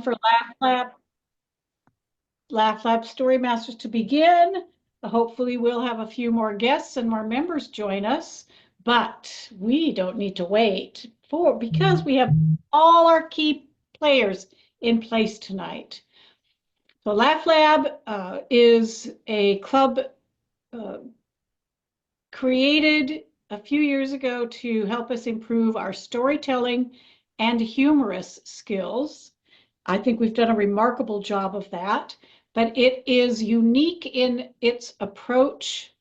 for Laugh Lab StoryMasters to begin. Hopefully we'll have a few more guests and more members join us, but we don't need to wait because we have all our key players in place tonight. So Laugh Lab is a club created a few years ago to help us improve our storytelling and humorous skills. I think we've done a remarkable job of that, but it is unique in its approach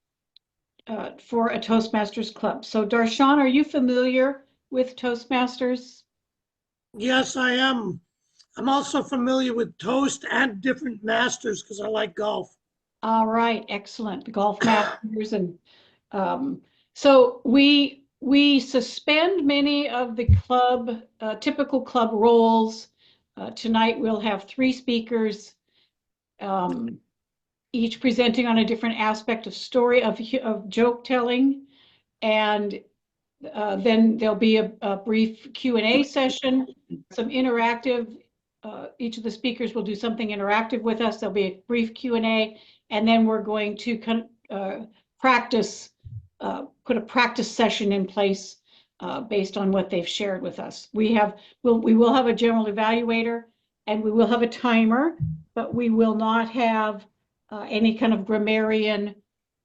for a Toastmasters club. So Darshan, are you familiar with Toastmasters? Yes, I am. I'm also familiar with Toast and different masters because I like golf. All right, excellent. The golf masters and so we suspend many of the club typical club roles. Tonight we'll have 3 speakers, each presenting on a different aspect of story of joke telling, and then there'll be a brief Q&A session, some interactive. Each of the speakers will do something interactive with us. There'll be a brief Q&A, and then we're going to practice, put a practice session in place based on what they've shared with us. We will have a general evaluator, and we will have a timer, but we will not have any kind of grammarian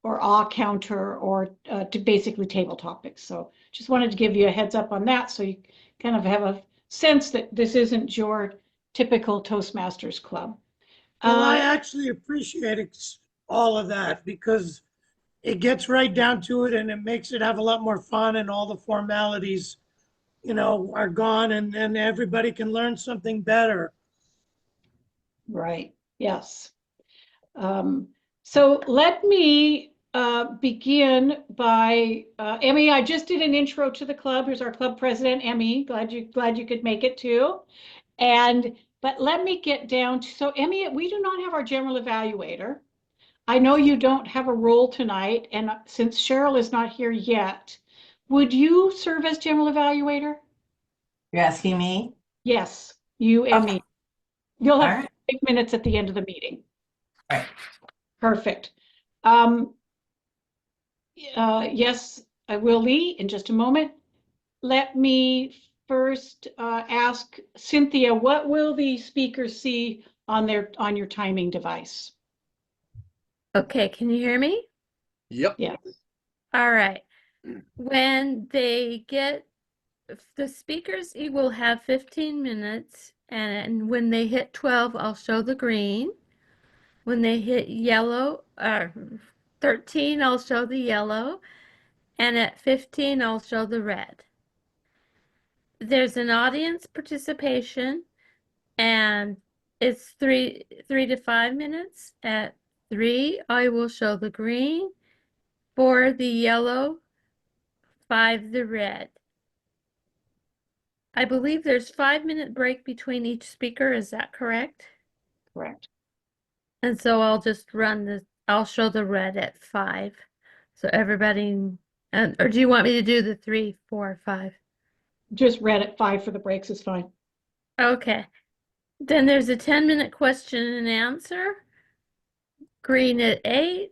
or awe counter or to basically table topics. So just wanted to give you a heads up on that so you kind of have a sense that this isn't your typical Toastmasters club. Well, I actually appreciate all of that because it gets right down to it and it makes it have a lot more fun, and all the formalities, are gone, and then everybody can learn something better. Right, yes. So let me begin by Emmy. I just did an intro to the club. Here's our club president, Emmy. Glad you could make it too. But let me get down to, so Emmy, we do not have our general evaluator. I know you don't have a role tonight, and since Cheryl is not here yet, would you serve as general evaluator? You're asking me? Yes, you, Emmy. Okay. You'll have All right. 5 minutes at the end of the meeting. All right. Perfect. Yes, I will, Lee, in just a moment. Let me first ask Cynthia, what will the speakers see on your timing device? Okay, can you hear me? Yep. Yeah. All right. When they get the speakers, will have 15 minutes, and when they hit 12, I'll show the green. When they hit yellow, 13, I'll show the yellow, and at 15, I'll show the red. There's an audience participation, and it's 3 to 5 minutes. At 3, I will show the green, 4 the yellow, 5 the red. I believe there's 5-minute break between each speaker. Is that correct? Correct. And so I'll just I'll show the red at 5. So everybody, or do you want me to do the 3, 4, 5? Just red at 5 for the breaks is fine. Okay. Then there's a 10-minute question and answer. Green at 8,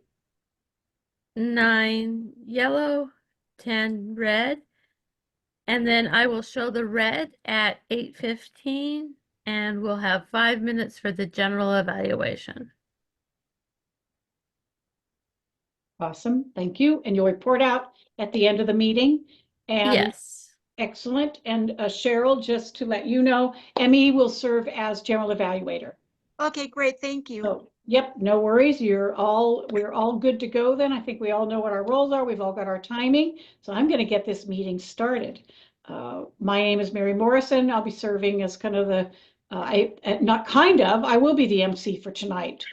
9 yellow, 10 red. And then I will show the red at 8:15, and we'll have 5 minutes for the general evaluation. Awesome, thank you. And you'll report out at the end of the meeting. And yes. Excellent. And Cheryl, just to let you know, Emmy will serve as general evaluator. Okay, great, thank you. So, yep, no worries. We're all good to go then. I think we all know what our roles are. We've all got our timing. So I'm going to get this meeting started. My name is Mary Morrison. I'll be serving as kind of the, I will be the MC for tonight,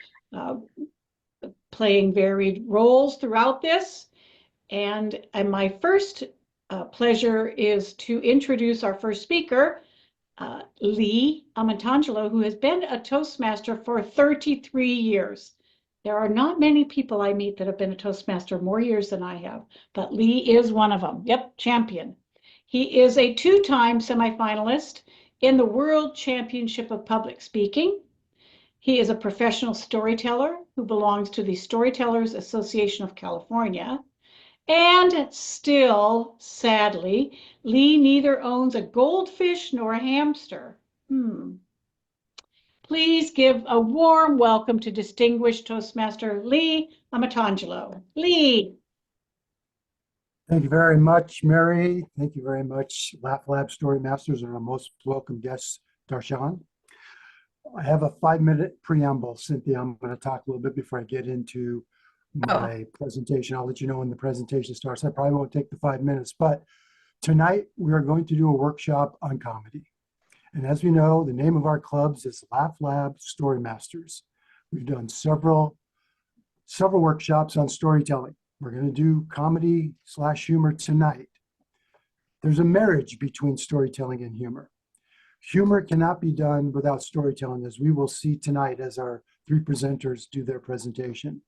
playing varied roles throughout this. And my first pleasure is to introduce our first speaker, Lee Amatangelo, who has been a Toastmaster for 33 years. There are not many people I meet that have been a Toastmaster more years than I have, but Lee is one of them. Yep, champion. He is a 2-time semifinalist in the World Championship of Public Speaking. He is a professional storyteller who belongs to the Storytellers Association of California. And still, sadly, Lee neither owns a goldfish nor a hamster. Please give a warm welcome to distinguished Toastmaster Lee Amatangelo. Lee. Thank you very much, Mary. Thank you very much, Laugh Lab StoryMasters, and our most welcome guest, Darshan. I have a 5-minute preamble, Cynthia. I'm going to talk a little bit before I get into my presentation. I'll let you know when the presentation starts. I probably won't take the 5 minutes, but tonight we are going to do a workshop on comedy. And as we know, the name of our clubs is Laugh Lab StoryMasters. We've done several workshops on storytelling. We're going to do comedy/humor tonight. There's a marriage between storytelling and humor. Humor cannot be done without storytelling, as we will see tonight as our 3 presenters do their presentation.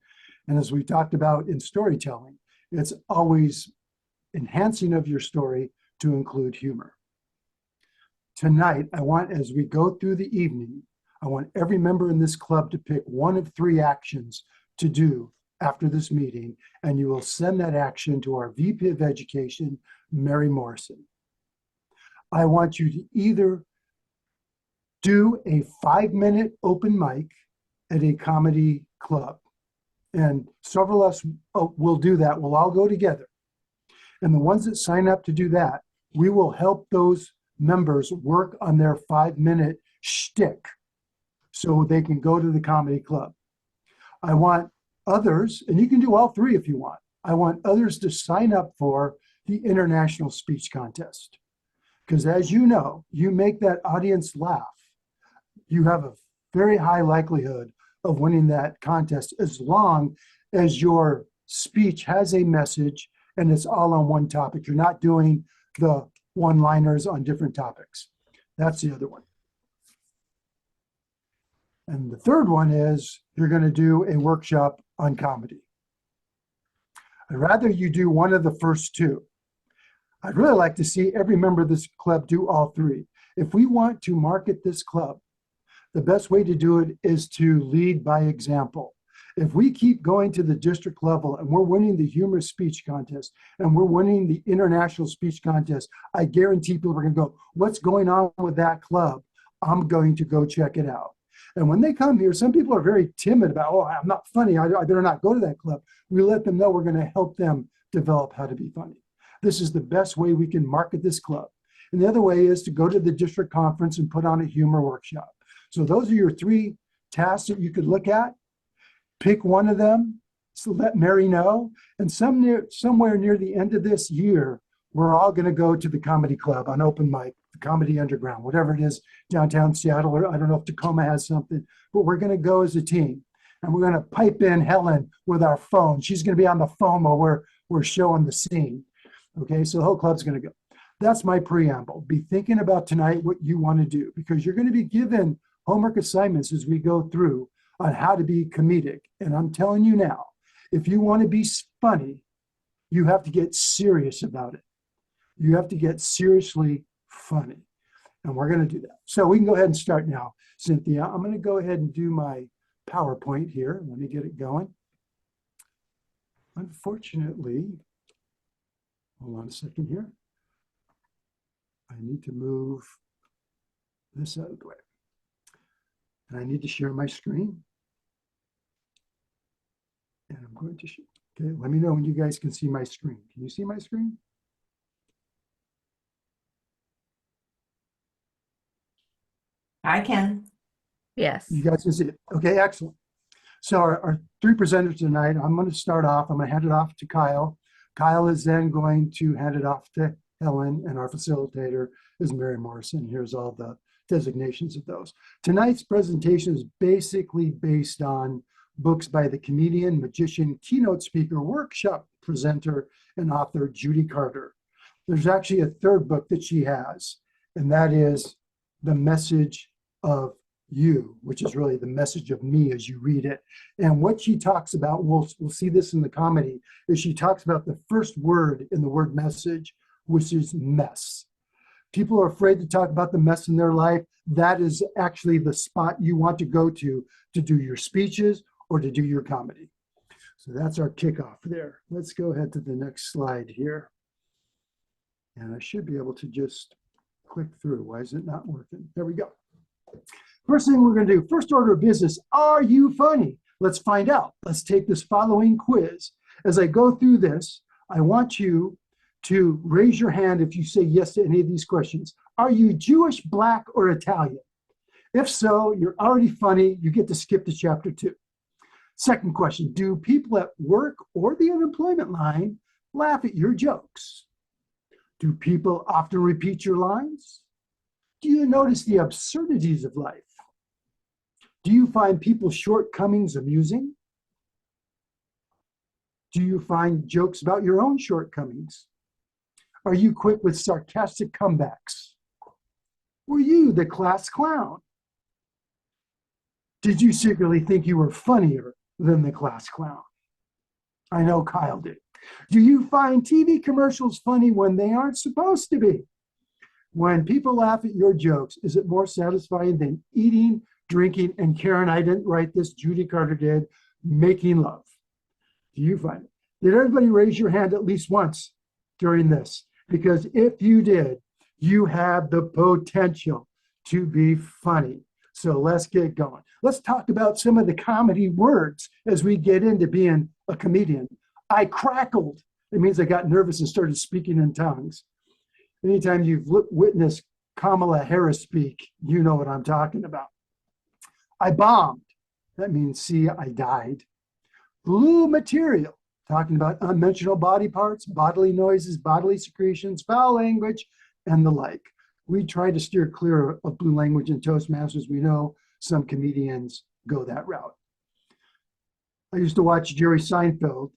And as we talked about in storytelling, it's always enhancing of your story to include humor. Tonight, I want, as we go through the evening, I want every member in this club to pick 1 of 3 actions to do after this meeting, and you will send that action to our VP of Education, Mary Morrison. I want you to either do a 5-minute open mic at a comedy club, and several of us will do that. We'll all go together. And the ones that sign up to do that, we will help those members work on their 5-minute shtick so they can go to the comedy club. I want others, and you can do all 3 if you want, I want others to sign up for the International Speech Contest. Because as you know, you make that audience laugh, you have a very high likelihood of winning that contest as long as your speech has a message and it's all on one topic. You're not doing the one-liners on different topics. That's the other one. And the third one is you're going to do a workshop on comedy. I'd rather you do one of the first 2. I'd really like to see every member of this club do all 3. If we want to market this club, the best way to do it is to lead by example. If we keep going to the district level and we're winning the humorous speech contest and we're winning the international speech contest, I guarantee people are going to go, what's going on with that club? I'm going to go check it out. And when they come here, some people are very timid about, oh, I'm not funny, I better not go to that club. We let them know we're going to help them develop how to be funny. This is the best way we can market this club. And the other way is to go to the district conference and put on a humor workshop. So those are your 3 tasks that you could look at. Pick one of them, so let Mary know. And somewhere near the end of this year, we're all going to go to the comedy club on open mic, the Comedy Underground, whatever it is, downtown Seattle, or I don't know if Tacoma has something, but we're going to go as a team. And we're going to pipe in Helen with our phone. She's going to be on the phone while we're showing the scene. Okay, so the whole club's going to go. That's my preamble. Be thinking about tonight what you want to do, because you're going to be given homework assignments as we go through on how to be comedic. And I'm telling you now, if you want to be funny, you have to get serious about it. You have to get seriously funny. And we're going to do that. So we can go ahead and start now, Cynthia. I'm going to go ahead and do my PowerPoint here. Let me get it going. Unfortunately, hold on a second here. I need to move this out of the way. And I need to share my screen. And I'm going to, okay, let me know when you guys can see my screen. Can you see my screen? I can. Yes. You guys can see it. Okay, excellent. So our 3 presenters tonight, I'm going to start off. I'm going to hand it off to Kyle. Kyle is then going to hand it off to Helen, and our facilitator is Mary Morrison. Here's all the designations of those. Tonight's presentation is basically based on books by the comedian, magician, keynote speaker, workshop presenter, and author Judy Carter. There's actually a 3rd book that she has, and that is The Message of You, which is really the message of me as you read it. And what she talks about, we'll see this in the comedy, is she talks about the first word in the word message, which is mess. People are afraid to talk about the mess in their life. That is actually the spot you want to go to do your speeches or to do your comedy. So that's our kickoff there. Let's go ahead to the next slide here. And I should be able to just click through. Why is it not working? There we go. First thing we're going to do, first order of business, are you funny? Let's find out. Let's take this following quiz. As I go through this, I want you to raise your hand if you say yes to any of these questions. Are you Jewish, Black, or Italian? If so, you're already funny. You get to skip to chapter 2. Second question, do people at work or the unemployment line laugh at your jokes? Do people often repeat your lines? Do you notice the absurdities of life? Do you find people's shortcomings amusing? Do you find jokes about your own shortcomings? Are you quick with sarcastic comebacks? Were you the class clown? Did you secretly think you were funnier than the class clown? I know Kyle did. Do you find TV commercials funny when they aren't supposed to be? When people laugh at your jokes, is it more satisfying than eating, drinking, and Karen, I didn't write this, Judy Carter did, making love? Do you find it? Did everybody raise your hand at least once during this? Because if you did, you have the potential to be funny. So let's get going. Let's talk about some of the comedy words as we get into being a comedian. I crackled. It means I got nervous and started speaking in tongues. Anytime you've witnessed Kamala Harris speak, you know what I'm talking about. I bombed. That means, see, I died. Blue material, talking about unmentionable body parts, bodily noises, bodily secretions, foul language, and the like. We try to steer clear of blue language in Toastmasters. We know some comedians go that route. I used to watch Jerry Seinfeld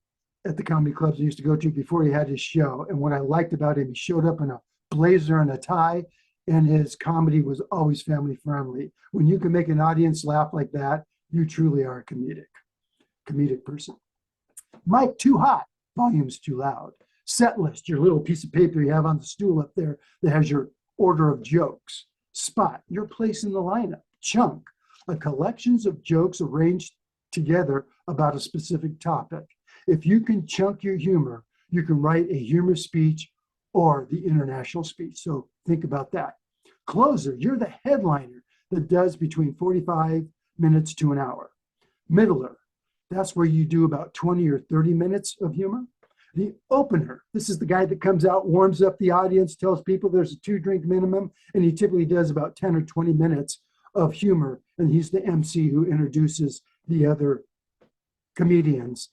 at the comedy clubs I used to go to before he had his show. And what I liked about him, he showed up in a blazer and a tie, and his comedy was always family friendly. When you can make an audience laugh like that, you truly are a comedic person. Mic too hot, volume's too loud. Set list, your little piece of paper you have on the stool up there that has your order of jokes. Spot, your place in the lineup. Chunk, a collections of jokes arranged together about a specific topic. If you can chunk your humor, you can write a humor speech or the international speech. So think about that. Closer, you're the headliner that does between 45 minutes to an hour. Middler, that's where you do about 20 or 30 minutes of humor. The opener, this is the guy that comes out, warms up the audience, tells people there's a 2-drink minimum, and he typically does about 10 or 20 minutes of humor, and he's the MC who introduces the other comedians,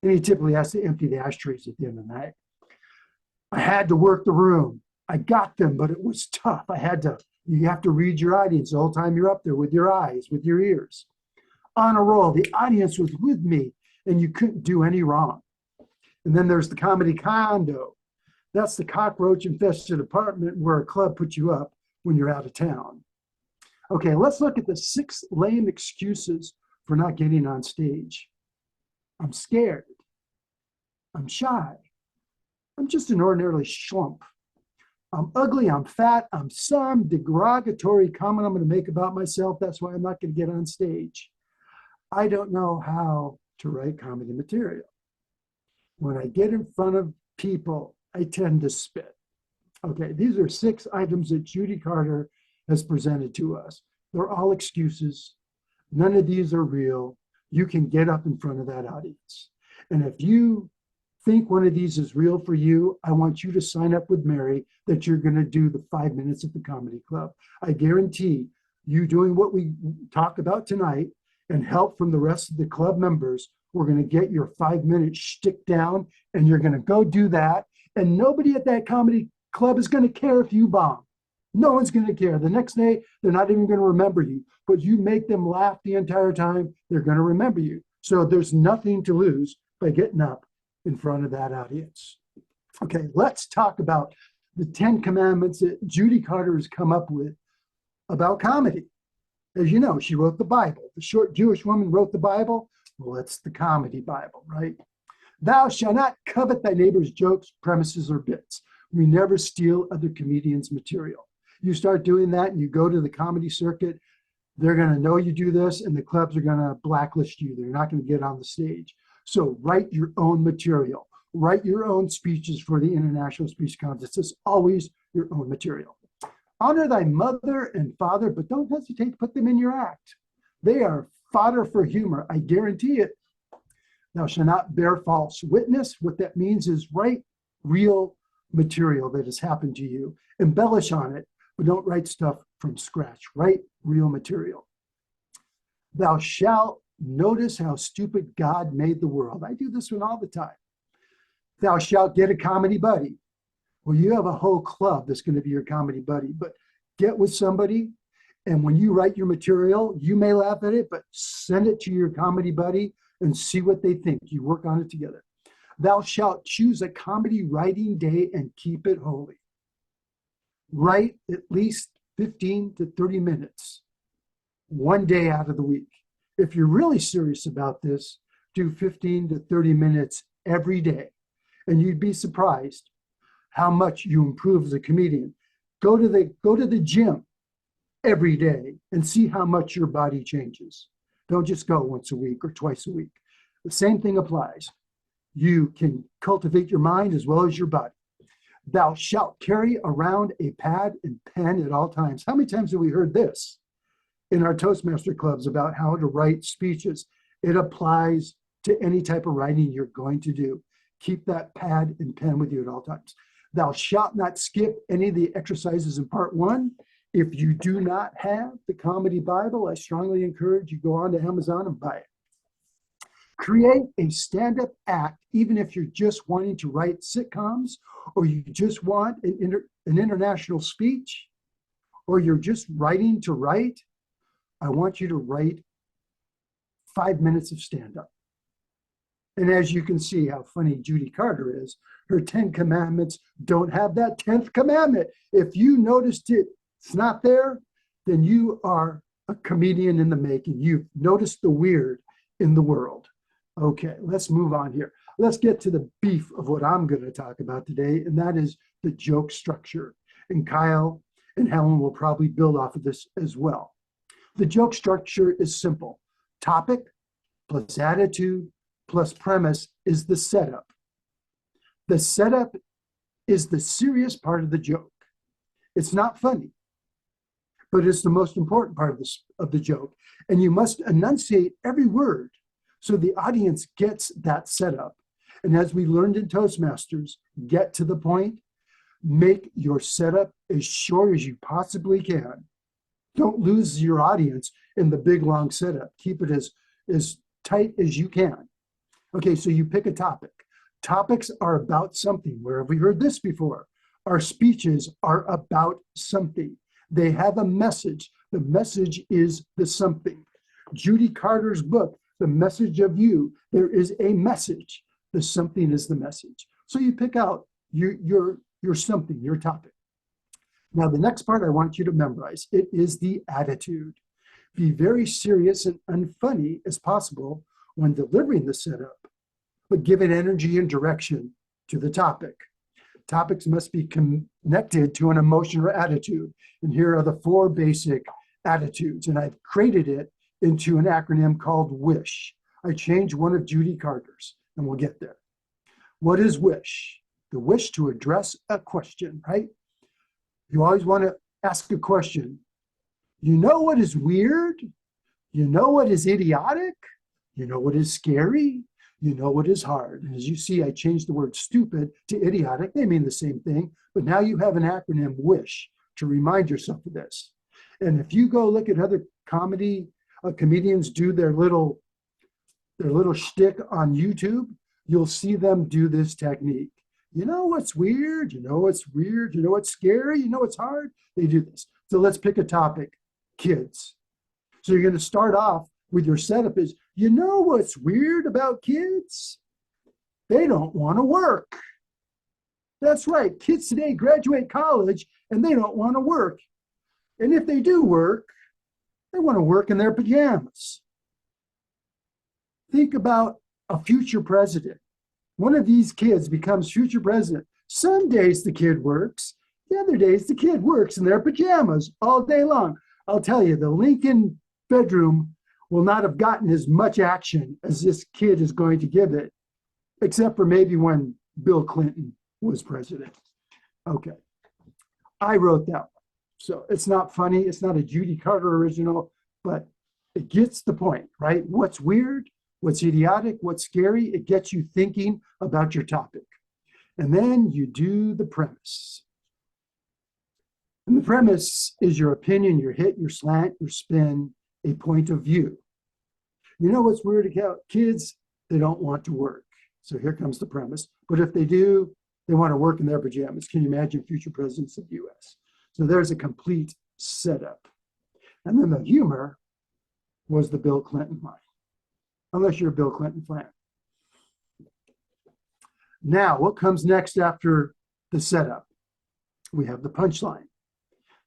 and he typically has to empty the ashtrays at the end of the night. I had to work the room. I got them, but it was tough. You have to read your audience the whole time you're up there with your eyes, with your ears. On a roll, the audience was with me, and you couldn't do any wrong. And then there's the comedy condo. That's the cockroach-infested apartment where a club puts you up when you're out of town. Okay, let's look at the 6 lame excuses for not getting on stage. I'm scared. I'm shy. I'm just an ordinarily schlump. I'm ugly, I'm fat, I'm some derogatory comment I'm going to make about myself. That's why I'm not going to get on stage. I don't know how to write comedy material. When I get in front of people, I tend to spit. Okay, these are 6 items that Judy Carter has presented to us. They're all excuses. None of these are real. You can get up in front of that audience. And if you think one of these is real for you, I want you to sign up with Mary that you're going to do the 5 minutes at the comedy club. I guarantee you doing what we talked about tonight and help from the rest of the club members, we're going to get your 5-minute shtick down, and you're going to go do that. And nobody at that comedy club is going to care if you bomb. No one's going to care. The next day, they're not even going to remember you. But you make them laugh the entire time, they're going to remember you. So there's nothing to lose by getting up in front of that audience. Okay, let's talk about the 10 commandments that Judy Carter has come up with about comedy. As you know, she wrote the Bible. The short Jewish woman wrote the Bible. Well, it's the comedy Bible, right? Thou shalt not covet thy neighbor's jokes, premises, or bits. We never steal other comedians' material. You start doing that and you go to the comedy circuit, they're going to know you do this and the clubs are going to blacklist you. They're not going to get on the stage. So write your own material. Write your own speeches for the International Speech Contest. It's always your own material. Honor thy mother and father, but don't hesitate to put them in your act. They are fodder for humor, I guarantee it. Thou shalt not bear false witness. What that means is write real material that has happened to you. Embellish on it, but don't write stuff from scratch. Write real material. Thou shalt notice how stupid God made the world. I do this one all the time. Thou shalt get a comedy buddy. Well, you have a whole club that's going to be your comedy buddy, but get with somebody. And when you write your material, you may laugh at it, but send it to your comedy buddy and see what they think. You work on it together. Thou shalt choose a comedy writing day and keep it holy. Write at least 15 to 30 minutes, one day out of the week. If you're really serious about this, do 15 to 30 minutes every day. And you'd be surprised how much you improve as a comedian. Go to the gym every day and see how much your body changes. Don't just go once a week or twice a week. The same thing applies. You can cultivate your mind as well as your body. Thou shalt carry around a pad and pen at all times. How many times have we heard this in our Toastmaster clubs about how to write speeches? It applies to any type of writing you're going to do. Keep that pad and pen with you at all times. Thou shalt not skip any of the exercises in part 1. If you do not have the Comedy Bible, I strongly encourage you go on to Amazon and buy it. Create a stand-up act, even if you're just wanting to write sitcoms, or you just want an international speech, or you're just writing to write. I want you to write 5 minutes of stand-up. And as you can see how funny Judy Carter is, her 10 commandments don't have that 10th commandment. If you noticed it's not there, then you are a comedian in the making. You've noticed the weird in the world. Okay, let's move on here. Let's get to the beef of what I'm going to talk about today, and that is the joke structure. And Kyle and Helen will probably build off of this as well. The joke structure is simple. Topic plus attitude plus premise is the setup. The setup is the serious part of the joke. It's not funny, but it's the most important part of the joke. And you must enunciate every word so the audience gets that setup. And as we learned in Toastmasters, get to the point, make your setup as short as you possibly can. Don't lose your audience in the big, long setup. Keep it as tight as you can. Okay, so you pick a topic. Topics are about something. Where have we heard this before? Our speeches are about something. They have a message. The message is the something. Judy Carter's book, The Message of You, there is a message. The something is the message. So you pick out your something, your topic. Now, the next part I want you to memorize. It is the attitude. Be very serious and unfunny as possible when delivering the setup, but give it energy and direction to the topic. Topics must be connected to an emotion or attitude. And here are the 4 basic attitudes. And I've created it into an acronym called WISH. I changed one of Judy Carter's, and we'll get there. What is WISH? The wish to address a question, right? You always want to ask a question. You know what is weird? You know what is idiotic? You know what is scary? You know what is hard. And as you see, I changed the word stupid to idiotic. They mean the same thing, but now you have an acronym WISH to remind yourself of this. And if you go look at other comedians do their little shtick on YouTube, you'll see them do this technique. You know what's weird? You know what's weird? You know what's scary? You know what's hard? They do this. So let's pick a topic, kids. So you're going to start off with your setup is, you know what's weird about kids? They don't want to work. That's right. Kids today graduate college and they don't want to work. And if they do work, they want to work in their pajamas. Think about a future president. One of these kids becomes future president. Some days the kid works. The other days the kid works in their pajamas all day long. I'll tell you, the Lincoln bedroom will not have gotten as much action as this kid is going to give it, except for maybe when Bill Clinton was president. Okay. I wrote that one. So it's not funny. It's not a Judy Carter original, but it gets the point, right? What's weird, what's idiotic, what's scary, it gets you thinking about your topic. And then you do the premise. And the premise is your opinion, your hit, your slant, your spin, a point of view. You know what's weird about kids? They don't want to work. So here comes the premise. But if they do, they want to work in their pajamas. Can you imagine future presidents of the US? So there's a complete setup. And then the humor was the Bill Clinton line, unless you're a Bill Clinton fan. Now, what comes next after the setup? We have the punchline.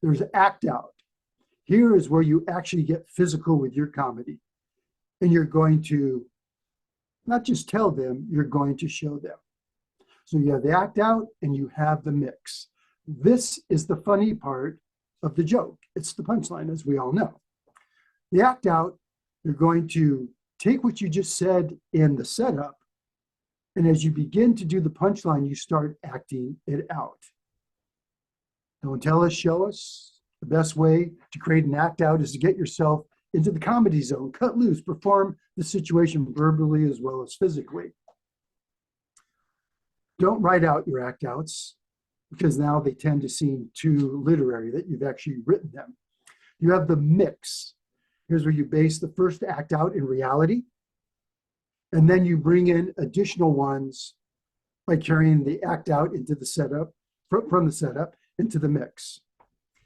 There's act out. Here is where you actually get physical with your comedy. And you're going to not just tell them, you're going to show them. So you have the act out and you have the mix. This is the funny part of the joke. It's the punchline, as we all know. The act out, you're going to take what you just said in the setup, and as you begin to do the punchline, you start acting it out. Don't tell us, show us. The best way to create an act out is to get yourself into the comedy zone, cut loose, perform the situation verbally as well as physically. Don't write out your act outs, because now they tend to seem too literary that you've actually written them. You have the mix. Here's where you base the first act out in reality, and then you bring in additional ones by carrying the act out into the setup, from the setup into the mix.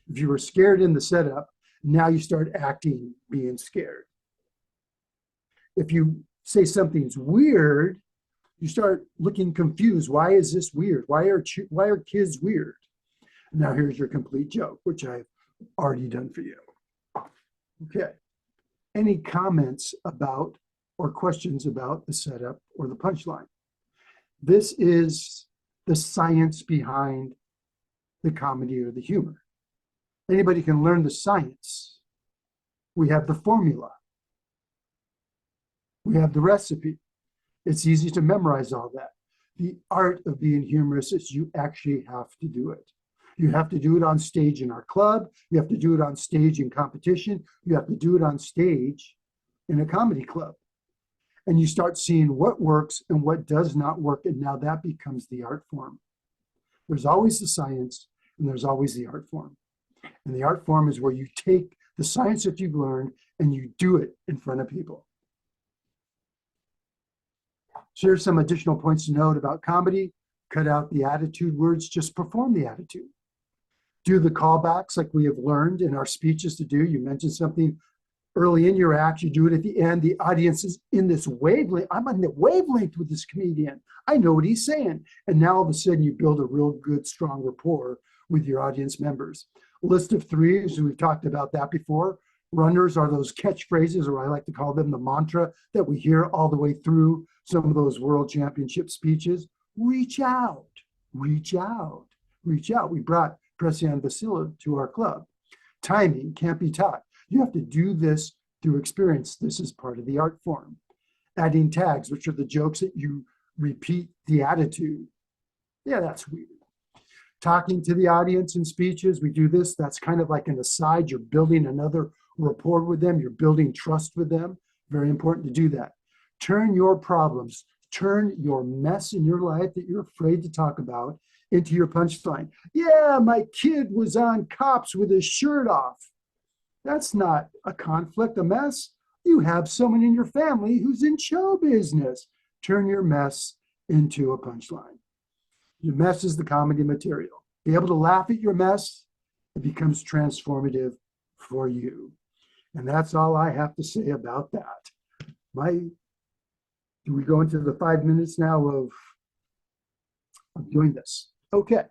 If you were scared in the setup, now you start acting being scared. If you say something's weird, you start looking confused. Why is this weird? Why are kids weird? Now here's your complete joke, which I've already done for you. Okay. Any comments about or questions about the setup or the punchline? This is the science behind the comedy or the humor. Anybody can learn the science. We have the formula. We have the recipe. It's easy to memorize all that. The art of being humorous is you actually have to do it. You have to do it on stage in our club. You have to do it on stage in competition. You have to do it on stage in a comedy club. And you start seeing what works and what does not work. And now that becomes the art form. There's always the science and there's always the art form. And the art form is where you take the science that you've learned and you do it in front of people. So here's some additional points to note about comedy. Cut out the attitude words, just perform the attitude. Do the callbacks like we have learned in our speeches to do. You mentioned something early in your act, you do it at the end. The audience is in this wavelength. I'm on the wavelength with this comedian. I know what he's saying. And now all of a sudden you build a real good, strong rapport with your audience members. List of threes, we've talked about that before. Runners are those catchphrases, or I like to call them the mantra, that we hear all the way through some of those world championship speeches. Reach out, reach out, reach out. We brought Presian Vasila to our club. Timing can't be taught. You have to do this through experience. This is part of the art form. Adding tags, which are the jokes that you repeat the attitude. Yeah, that's weird. Talking to the audience in speeches, we do this. That's kind of like an aside. You're building another rapport with them. You're building trust with them. Very important to do that. Turn your problems, turn your mess in your life that you're afraid to talk about into your punchline. Yeah, my kid was on Cops with his shirt off. That's not a conflict, a mess. You have someone in your family who's in show business. Turn your mess into a punchline. Your mess is the comedy material. Be able to laugh at your mess, it becomes transformative for you. And that's all I have to say about that. Do we go into the 5 minutes now of doing this? Okay.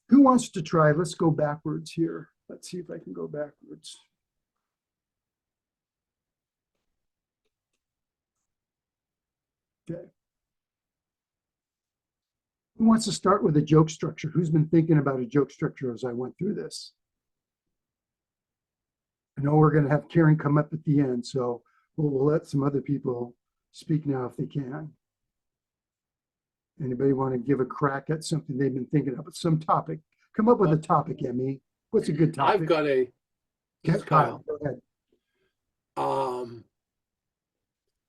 Who wants to try? Let's go backwards here. Let's see if I can go backwards. Okay. Who wants to start with a joke structure? Who's been thinking about a joke structure as I went through this? I know we're going to have Karen come up at the end, so we'll let some other people speak now if they can. Anybody want to give a crack at something they've been thinking of? Some topic. Come up with a topic, Emmy. What's a good topic? I've got a. This is Kyle, go ahead.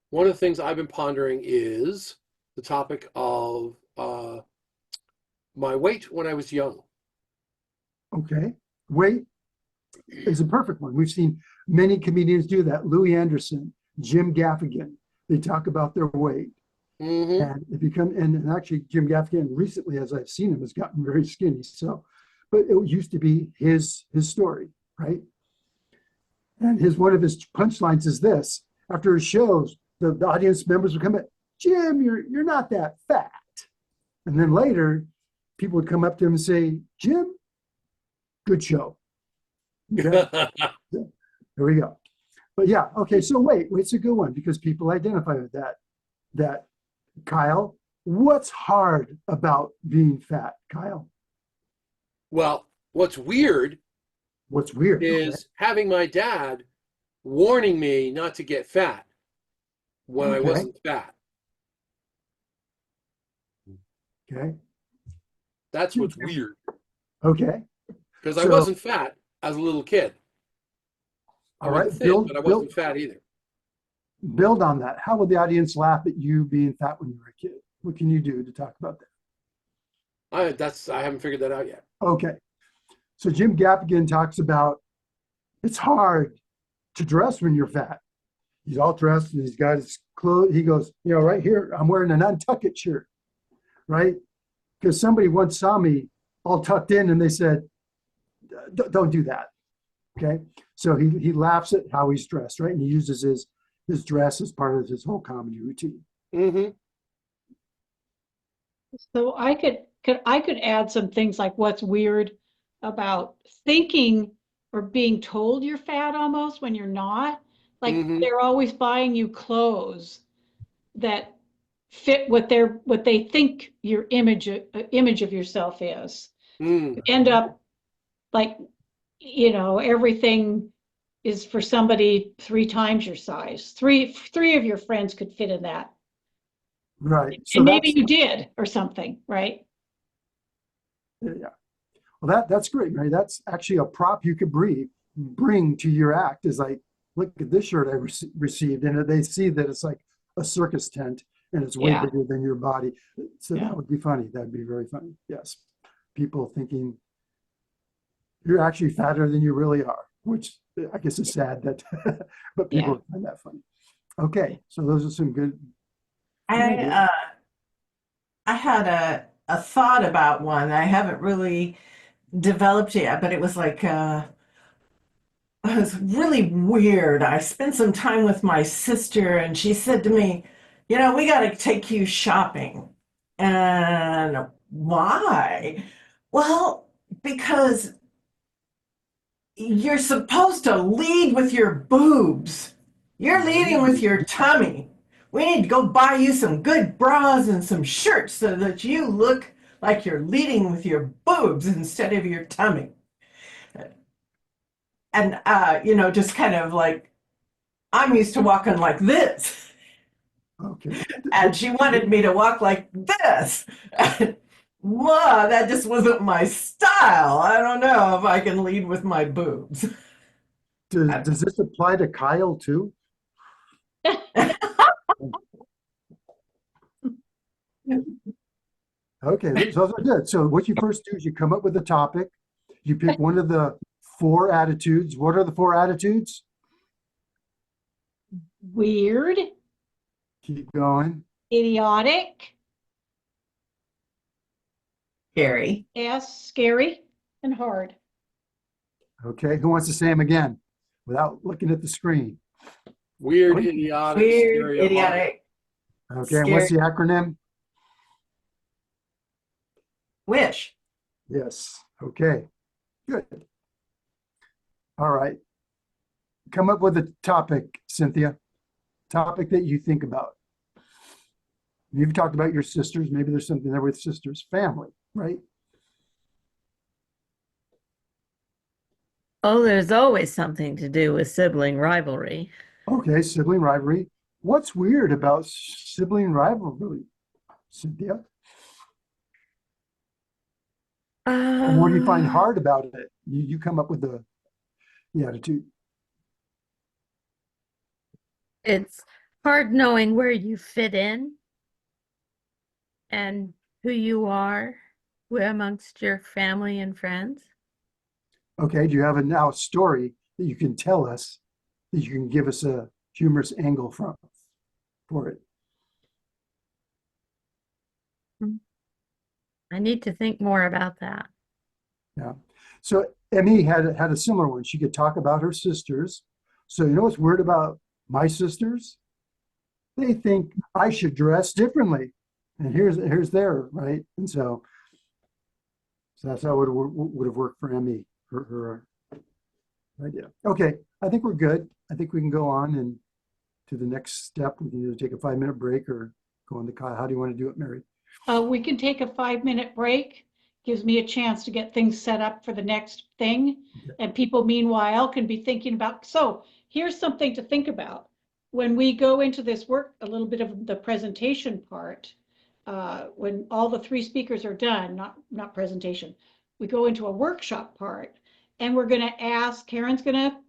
One of the things I've been pondering is the topic of my weight when I was young. Okay. Weight is a perfect one. We've seen many comedians do that. Louis Anderson, Jim Gaffigan, they talk about their weight. Mm-hmm. And if you come and actually Jim Gaffigan recently, as I've seen him, has gotten very skinny. So, but it used to be his story, right? And one of his punchlines is this: after his shows, the audience members would come in, Jim, you're not that fat. And then later, people would come up to him and say, Jim, good show. Okay? There we go. But yeah, okay, so weight's a good one because people identify with that. Kyle, what's hard about being fat, Kyle? Well, what's weird is having my dad warning me not to get fat when I wasn't fat. Okay. That's what's weird. Okay. Because I wasn't fat as a little kid. I was thin, but I wasn't fat either. Build on that. How would the audience laugh at you being fat when you were a kid? What can you do to talk about that? I haven't figured that out yet. Okay. So Jim Gaffigan talks about it's hard to dress when you're fat. He's all dressed and he's got his clothes. He goes, right here, I'm wearing an untucked shirt, right? Because somebody once saw me all tucked in and they said, don't do that. Okay. So he laughs at how he's dressed, right? And he uses his dress as part of his whole comedy routine. Mm-hmm. So I could add some things like what's weird about thinking or being told you're fat almost when you're not. Like they're always buying you clothes that fit what they think your image of yourself is. You end up like, everything is for somebody 3 times your size. Three of your friends could fit in that. Right. So and maybe you did or something, right? Yeah. Well, that's great, Mary. That's actually a prop you could bring to your act is like, look at this shirt I received. And they see that it's like a circus tent and it's way bigger than your body. So that would be funny. That'd be very funny. Yes. People thinking you're actually fatter than you really are, which I guess is sad that, but people find that funny. Okay. So those are some good. I had a thought about one. I haven't really developed it yet, but it was like it was really weird. I spent some time with my sister and she said to me, we got to take you shopping. And why? Well, because you're supposed to lead with your boobs. You're leading with your tummy. We need to go buy you some good bras and some shirts so that you look like you're leading with your boobs instead of your tummy. And, just kind of like, I'm used to walking like this. Okay. And she wanted me to walk like this. Well, that just wasn't my style. I don't know if I can lead with my boobs. Does this apply to Kyle too? Okay, those are good. So what you first do is you come up with a topic. You pick one of the 4 attitudes. What are the 4 attitudes? Weird, Keep going. idiotic, Scary. scary, and hard. Okay, who wants to say them again without looking at the screen? Weird, idiotic, Weird, scary, and hard. idiotic. Okay, and what's the acronym? Wish. Yes. Okay, good. All right. Come up with a topic, Cynthia. Topic that you think about. You've talked about your sisters. Maybe there's something there with sisters, family, right? Oh, there's always something to do with sibling rivalry. Okay, sibling rivalry. What's weird about sibling rivalry, Cynthia? And what do you find Uh, hard about it? You come up with the attitude. it's hard knowing where you fit in and who you are amongst your family and friends. Okay, do you have a now story that you can tell us that you can give us a humorous angle from for it? I need to think more about that. Yeah. So Emmy had a similar one. She could talk about her sisters. So you know what's weird about my sisters? They think I should dress differently. And here's their, right? And so that's how it would have worked for Emmy, her idea. Okay, I think we're good. I think we can go on and to the next step. We can either take a 5-minute break or go on the call. How do you want to do it, Mary? We can take a 5-minute break. Gives me a chance to get things set up for the next thing. Okay. And people meanwhile can be thinking about, so here's something to think about. When we go into this work, a little bit of the presentation part, when all the 3 speakers are done, not presentation, we go into a workshop part and we're gonna ask, Karen's gonna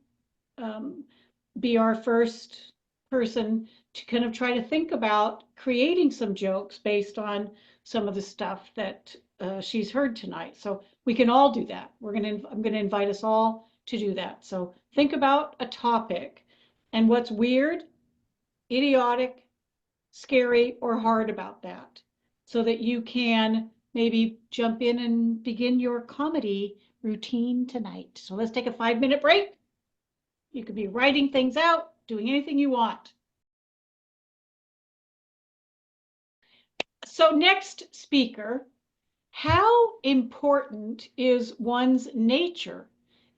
be our first person to kind of try to think about creating some jokes based on some of the stuff that she's heard tonight. So we can all do that. I'm gonna invite us all to do that. So think about a topic and what's weird, idiotic, scary, or hard about that, so that you can maybe jump in and begin your comedy routine tonight. So let's take a 5-minute break. You could be writing things out, doing anything you want. So next speaker, how important is one's nature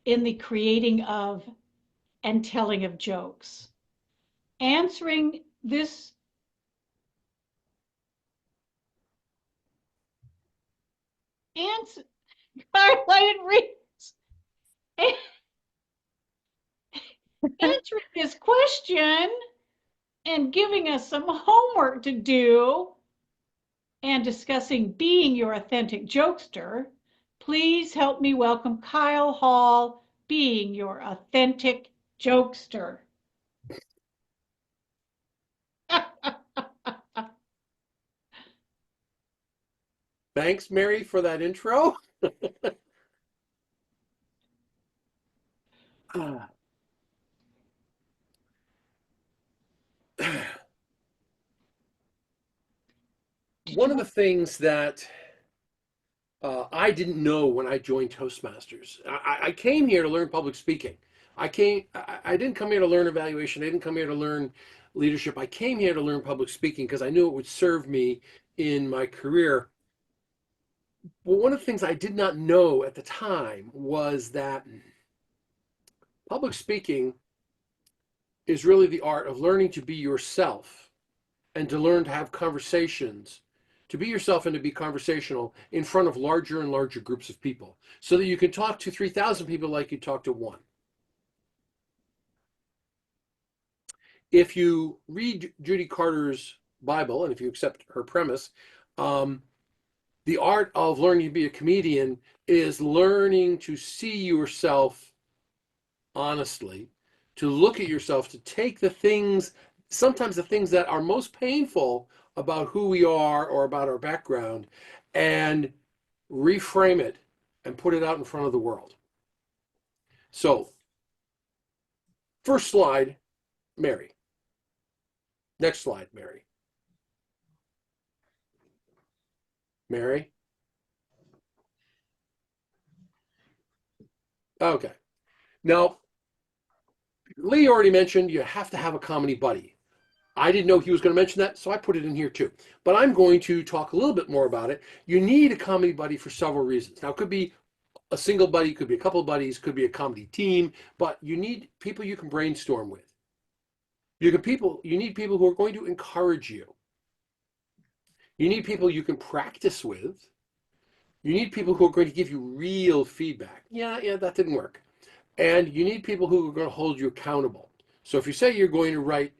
in the creating of and telling of jokes? Answering this answer, I didn't read. Answering this question and giving us some homework to do and discussing being your authentic jokester, please help me welcome Kyle Hall, being your authentic jokester. Thanks, Mary, for that intro. One of the things that I didn't know when I joined Toastmasters, I came here to learn public speaking. I didn't come here to learn evaluation. I didn't come here to learn leadership. I came here to learn public speaking because I knew it would serve me in my career. Well, one of the things I did not know at the time was that public speaking is really the art of learning to be yourself and to learn to have conversations, to be yourself and to be conversational in front of larger and larger groups of people so that you can talk to 3,000 people like you talk to one. If you read Judy Carter's Bible, and if you accept her premise, the art of learning to be a comedian is learning to see yourself honestly, to look at yourself, to take the things, sometimes the things that are most painful about who we are or about our background, and reframe it and put it out in front of the world. So, first slide, Mary. Next slide, Mary. Mary? Okay. Now, Lee already mentioned you have to have a comedy buddy. I didn't know he was going to mention that, so I put it in here too. But I'm going to talk a little bit more about it. You need a comedy buddy for several reasons. Now, it could be a single buddy, could be a couple of buddies, could be a comedy team, but you need people you can brainstorm with. You need people who are going to encourage you. You need people you can practice with. You need people who are going to give you real feedback. Yeah, that didn't work. And you need people who are going to hold you accountable. So if you say you're going to write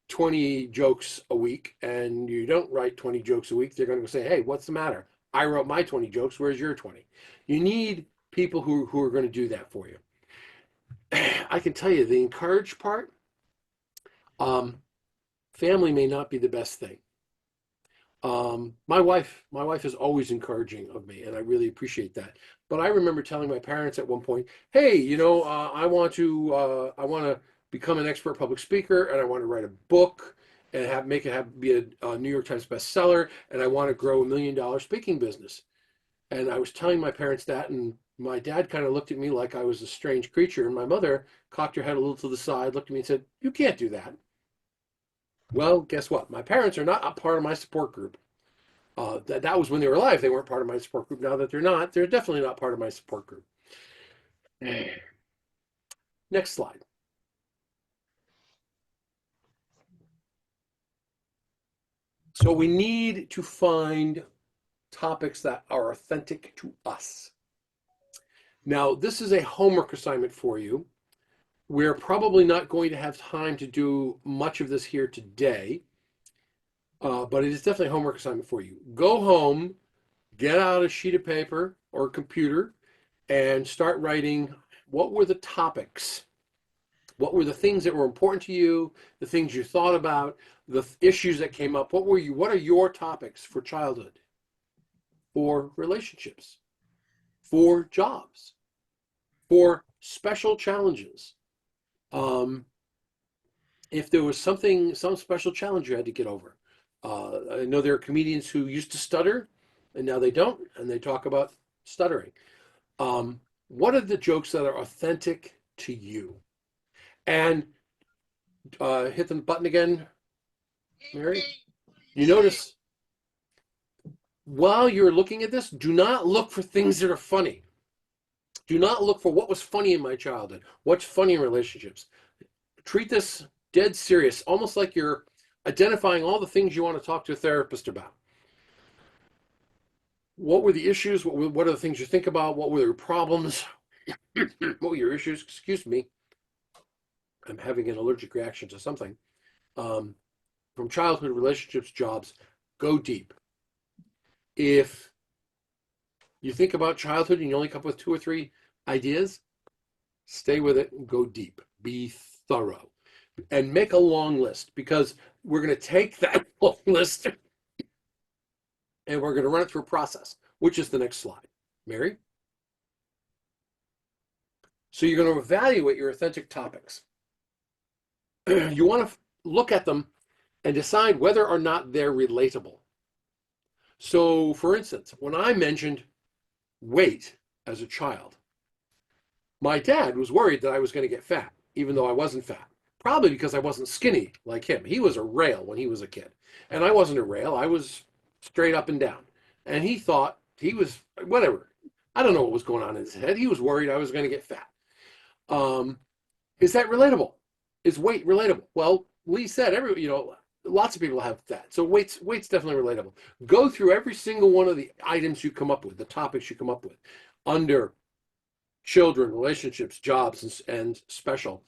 20 jokes a week and you don't write 20 jokes a week, they're going to say, hey, what's the matter? I wrote my 20 jokes. Where's your 20? You need people who are going to do that for you. I can tell you the encouraged part, family may not be the best thing. My wife is always encouraging of me, and I really appreciate that. But I remember telling my parents at one point, hey, I want to become an expert public speaker, and I want to write a book and be a New York Times bestseller, and I want to grow $1 million speaking business. And I was telling my parents that, and my dad kind of looked at me like I was a strange creature, and my mother cocked her head a little to the side, looked at me and said, you can't do that. Well, guess what? My parents are not a part of my support group. That was when they were alive. They weren't part of my support group. Now that they're not, they're definitely not part of my support group. Next slide. So we need to find topics that are authentic to us. Now, this is a homework assignment for you. We're probably not going to have time to do much of this here today, but it is definitely a homework assignment for you. Go home, get out a sheet of paper or a computer, and start writing what were the topics, what were the things that were important to you, the things you thought about, the issues that came up. What are your topics for childhood, for relationships, for jobs, for special challenges? If there was some special challenge you had to get over. I know there are comedians who used to stutter and now they don't, and they talk about stuttering. What are the jokes that are authentic to you? And hit the button again, Mary. You notice while you're looking at this, do not look for things that are funny. Do not look for what was funny in my childhood, what's funny in relationships. Treat this dead serious, almost like you're identifying all the things you want to talk to a therapist about. What were the issues? What are the things you think about? What were your problems? What were your issues? Excuse me. I'm having an allergic reaction to something. From childhood, relationships, jobs, go deep. If you think about childhood and you only come up with 2 or 3 ideas, stay with it and go deep. Be thorough. And make a long list, because we're going to take that long list and we're going to run it through a process, which is the next slide. Mary? So you're going to evaluate your authentic topics. You want to look at them and decide whether or not they're relatable. So, for instance, when I mentioned weight as a child, my dad was worried that I was going to get fat, even though I wasn't fat. Probably because I wasn't skinny like him. He was a rail when he was a kid. And I wasn't a rail. I was straight up and down. And he thought he was, whatever. I don't know what was going on in his head. He was worried I was going to get fat. Is that relatable? Is weight relatable? Well, Lee said, lots of people have that. So weight's definitely relatable. Go through every single one of the items you come up with, the topics you come up with, under children, relationships, jobs, and special,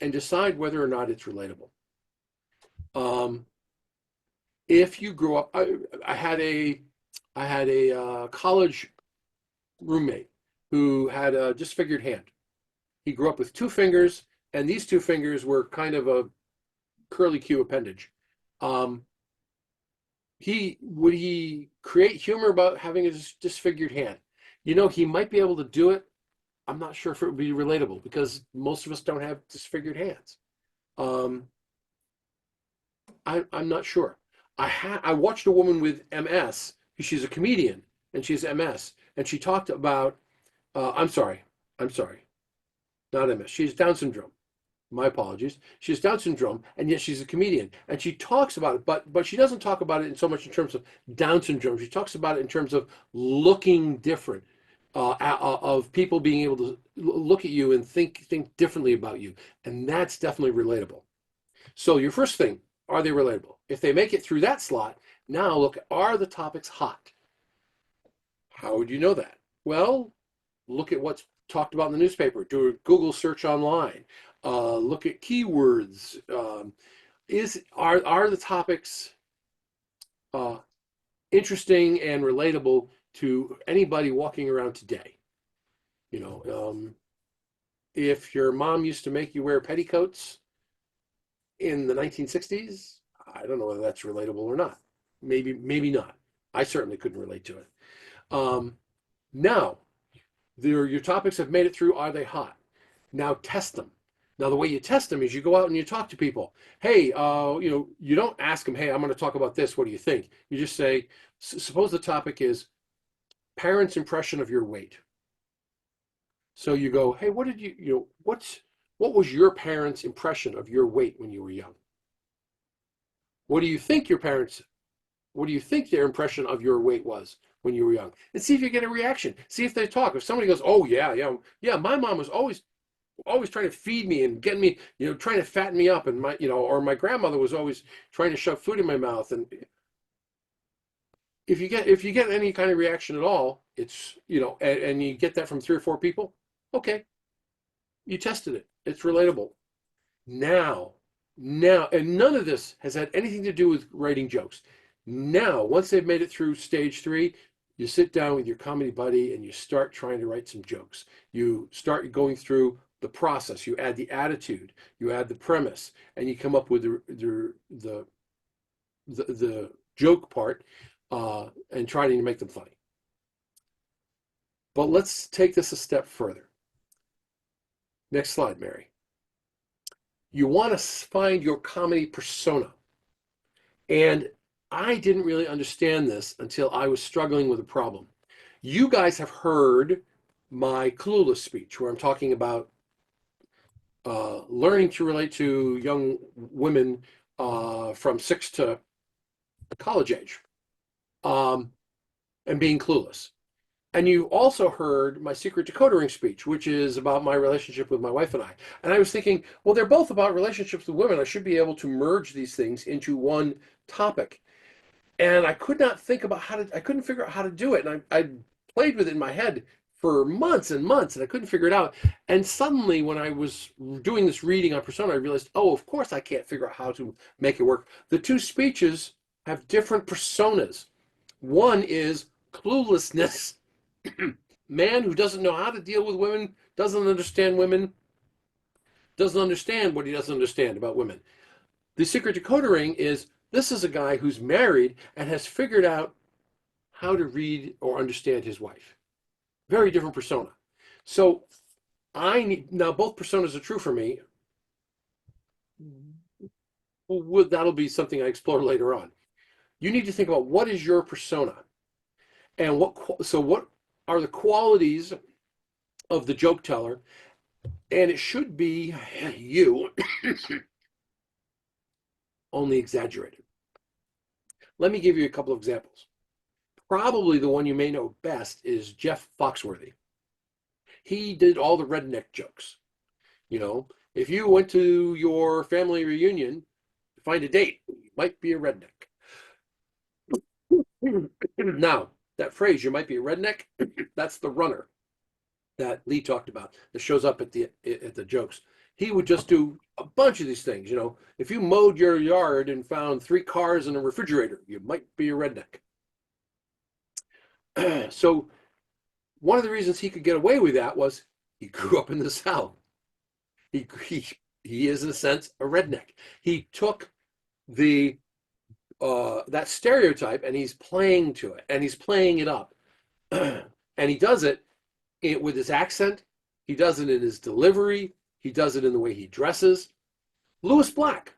and decide whether or not it's relatable. If you grew up, I had a college roommate who had a disfigured hand. He grew up with 2 fingers, and these 2 fingers were kind of a curly-Q appendage. Would he create humor about having a disfigured hand? He might be able to do it. I'm not sure if it would be relatable, because most of us don't have disfigured hands. I'm not sure. I watched a woman with MS. She's a comedian, and she has MS, and she talked about. I'm sorry, not MS. She has Down syndrome. My apologies. She has Down syndrome, and yet she's a comedian, and she talks about it, but she doesn't talk about it in so much in terms of Down syndrome. She talks about it in terms of looking different. Of people being able to look at you and think differently about you. And that's definitely relatable. So your first thing, are they relatable? If they make it through that slot, now look, are the topics hot? How would you know that? Well, look at what's talked about in the newspaper. Do a Google search online. Look at keywords. Are the topics interesting and relatable to anybody walking around today? You know, if your mom used to make you wear petticoats in the 1960s, I don't know whether that's relatable or not. Maybe not. I certainly couldn't relate to it. Now, your topics have made it through. Are they hot? Now test them. Now the way you test them is you go out and you talk to people. Hey, you don't ask them, hey, I'm going to talk about this. What do you think? You just say, suppose the topic is parents' impression of your weight. So you go, hey, what was your parents' impression of your weight when you were young? What do you think their impression of your weight was when you were young? And see if you get a reaction. See if they talk. If somebody goes, oh yeah, my mom was always trying to feed me and getting me, trying to fatten me up, and or my grandmother was always trying to shove food in my mouth. And if you get any kind of reaction at all, it's, and you get that from 3 or 4 people, okay, you tested it. It's relatable. Now, and none of this has had anything to do with writing jokes. Now, once they've made it through stage 3, you sit down with your comedy buddy and you start trying to write some jokes. You start going through the process. You add the attitude, you add the premise, and you come up with the joke part, and trying to make them funny. But let's take this a step further. Next slide, Mary. You want to find your comedy persona. And I didn't really understand this until I was struggling with a problem. You guys have heard my Clueless speech where I'm talking about learning to relate to young women from 6 to college age, and being clueless. And you also heard my secret decoder ring speech, which is about my relationship with my wife and I. And I was thinking, well, they're both about relationships with women. I should be able to merge these things into one topic. And I could not think about I couldn't figure out how to do it. And I played with it in my head for months and months, and I couldn't figure it out. And suddenly, when I was doing this reading on persona, I realized, oh, of course I can't figure out how to make it work. The 2 speeches have different personas. One is cluelessness. Man who doesn't know how to deal with women, doesn't understand women, doesn't understand what he doesn't understand about women. The secret decoder ring is, this is a guy who's married and has figured out how to read or understand his wife. Very different persona. So now both personas are true for me. Well, that'll be something I explore later on. You need to think about, what is your persona? And what are the qualities of the joke teller? And it should be you, only exaggerated. Let me give you a couple of examples. Probably the one you may know best is Jeff Foxworthy. He did all the redneck jokes. If you went to your family reunion to find a date, you might be a redneck. Now, that phrase, you might be a redneck, that's the runner that Lee talked about that shows up at the jokes. He would just do a bunch of these things. If you mowed your yard and found 3 cars and a refrigerator, you might be a redneck. So one of the reasons he could get away with that was he grew up in the South. He is, in a sense, a redneck. He took that stereotype and he's playing to it, and he's playing it up. And he does it with his accent. He does it in his delivery. He does it in the way he dresses. Lewis Black,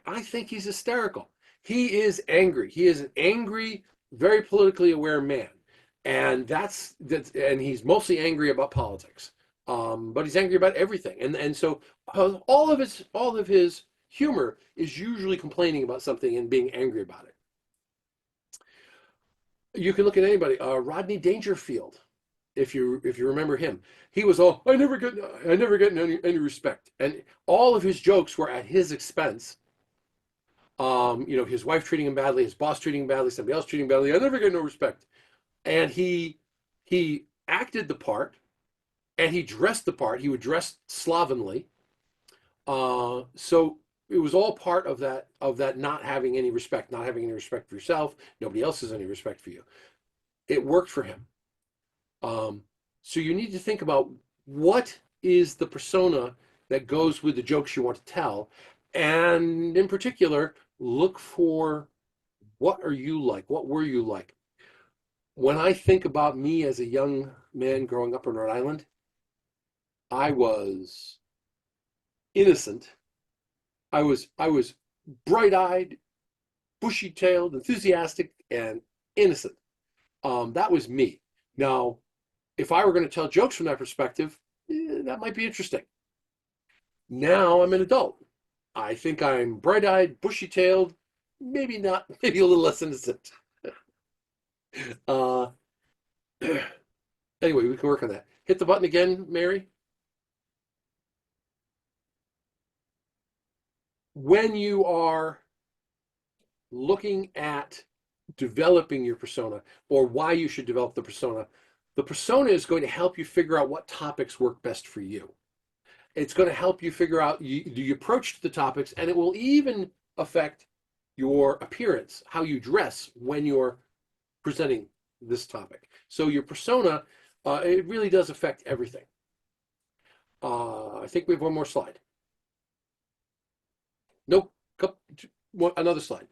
I think he's hysterical. He is angry. He is an angry, very politically aware man. And and he's mostly angry about politics. But he's angry about everything. And so all of his humor is usually complaining about something and being angry about it. You can look at anybody. Rodney Dangerfield, if you remember him, he was all, I never get any respect, and all of his jokes were at his expense. His wife treating him badly, his boss treating him badly, somebody else treating him badly. I never get no respect. And he acted the part, and he dressed the part. He would dress slovenly. So it was all part of that not having any respect, not having any respect for yourself. Nobody else has any respect for you. It worked for him. So you need to think about what is the persona that goes with the jokes you want to tell. And in particular, look for what are you like? What were you like? When I think about me as a young man growing up in Rhode Island, I was innocent. I was bright-eyed, bushy-tailed, enthusiastic, and innocent. That was me. Now, if I were going to tell jokes from that perspective, that might be interesting. Now I'm an adult. I think I'm bright-eyed, bushy-tailed, maybe not, maybe a little less innocent. Anyway, we can work on that. Hit the button again, Mary. When you are looking at developing your persona or why you should develop the persona is going to help you figure out what topics work best for you. It's going to help you figure out the approach to the topics, and it will even affect your appearance, how you dress when you're presenting this topic. So your persona, it really does affect everything. I think we have one more slide. Nope, another slide.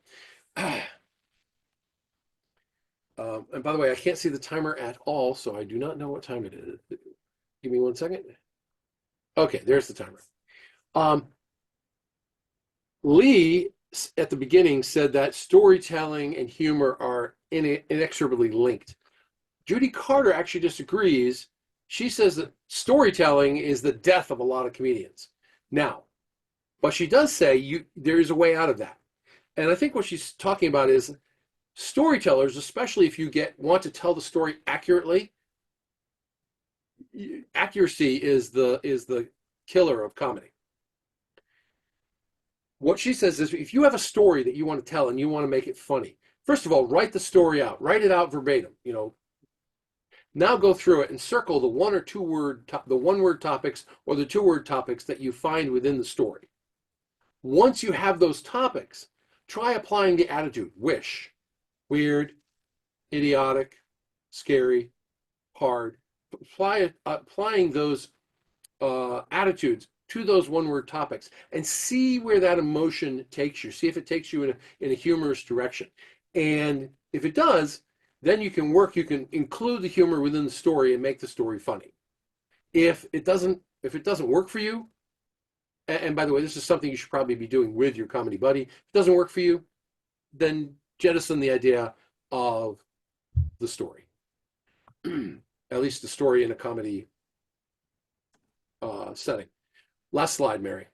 And by the way, I can't see the timer at all, so I do not know what time it is. Give me 1 second. Okay, there's the timer. Lee, at the beginning, said that storytelling and humor are inexorably linked. Judy Carter actually disagrees. She says that storytelling is the death of a lot of comedians. Now, but she does say there is a way out of that. And I think what she's talking about is storytellers, especially if you want to tell the story accurately, accuracy is the killer of comedy. What she says is if you have a story that you want to tell and you want to make it funny, first of all, write the story out. Write it out verbatim. Now go through it and circle the one word topics or the 2-word topics that you find within the story. Once you have those topics, try applying the attitude: wish, weird, idiotic, scary, hard. Applying those attitudes to those 1-word topics and see where that emotion takes you. See if it takes you in a humorous direction. And if it does, then you can include the humor within the story and make the story funny. If it doesn't work for you, and by the way, this is something you should probably be doing with your comedy buddy. If it doesn't work for you, then jettison the idea of the story. At least the story in a comedy setting. Last slide, Mary.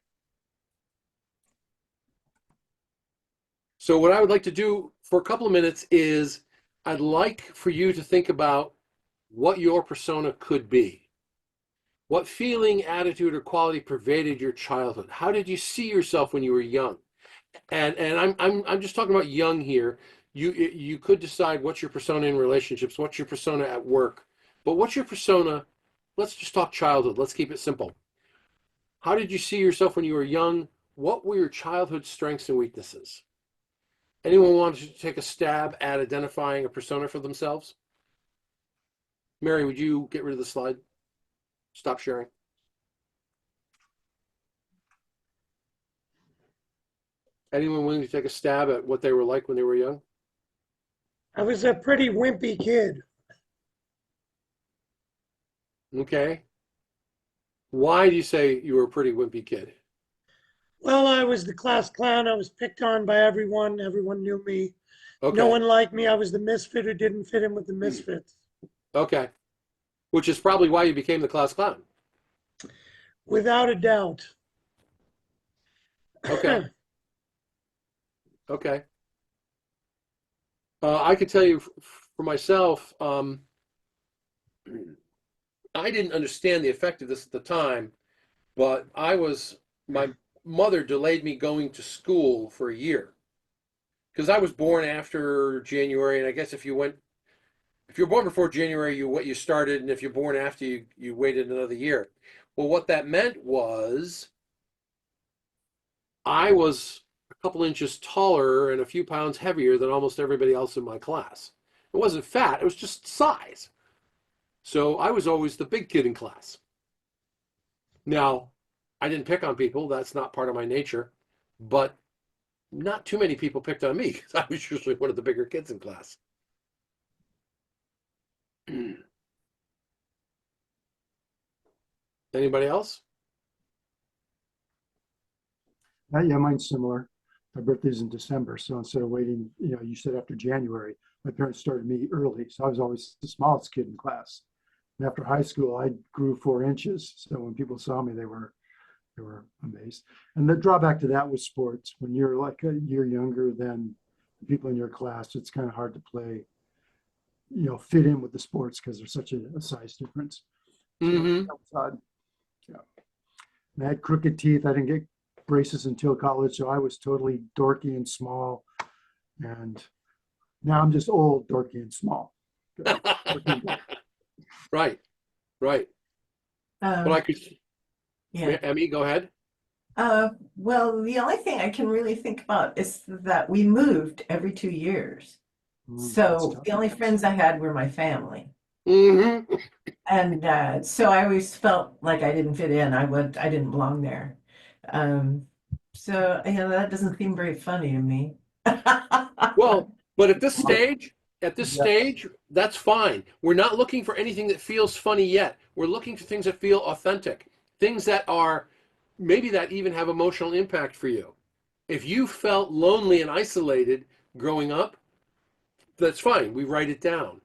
So what I would like to do for a couple of minutes is I'd like for you to think about what your persona could be. What feeling, attitude, or quality pervaded your childhood? How did you see yourself when you were young? And I'm just talking about young here. You could decide what's your persona in relationships, what's your persona at work, but what's your persona? Let's just talk childhood. Let's keep it simple. How did you see yourself when you were young? What were your childhood strengths and weaknesses? Anyone want to take a stab at identifying a persona for themselves? Mary, would you get rid of the slide? Stop sharing. Anyone willing to take a stab at what they were like when they were young? I was a pretty wimpy kid. Okay. Why do you say you were a pretty wimpy kid? Well, I was the class clown. I was picked on by everyone. Everyone knew me. Okay. No one liked me. I was the misfit who didn't fit in with the misfits. Okay. Which is probably why you became the class clown. Without a doubt. Okay. Okay. I could tell you for myself, I didn't understand the effect of this at the time, but my mother delayed me going to school for a year because I was born after January, and I guess if you're born before January, you started, and if you're born after, you waited another year. Well, what that meant was I was a couple inches taller and a few pounds heavier than almost everybody else in my class. It wasn't fat, it was just size. So I was always the big kid in class. Now, I didn't pick on people, that's not part of my nature, but not too many people picked on me because I was usually one of the bigger kids in class. Anybody else? Yeah, mine's similar. My birthday's in December, so instead of waiting, you said after January, my parents started me early, so I was always the smallest kid in class. And after high school, I grew 4 inches, so when people saw me, they were amazed. And the drawback to that was sports. When you're like a year younger than the people in your class, it's kind of hard to play, fit in with the sports because there's such a size difference. So Mm-hmm. that was odd. Yeah. And I had crooked teeth. I didn't get braces until college, so I was totally dorky and small. And now I'm just old, dorky, and small. Right, right. Well, I could, Yeah. Emmy, go ahead. Well, the only thing I can really think about is that we moved every 2 years. That's So tough. the only friends I had were my family. Mm-hmm. And so I always felt like I didn't fit in. I didn't belong there. So that doesn't seem very funny to me. Well, but at this Yeah. stage, that's fine. We're not looking for anything that feels funny yet. We're looking for things that feel authentic, things that are maybe that even have emotional impact for you. If you felt lonely and isolated growing up, that's fine. We write it down.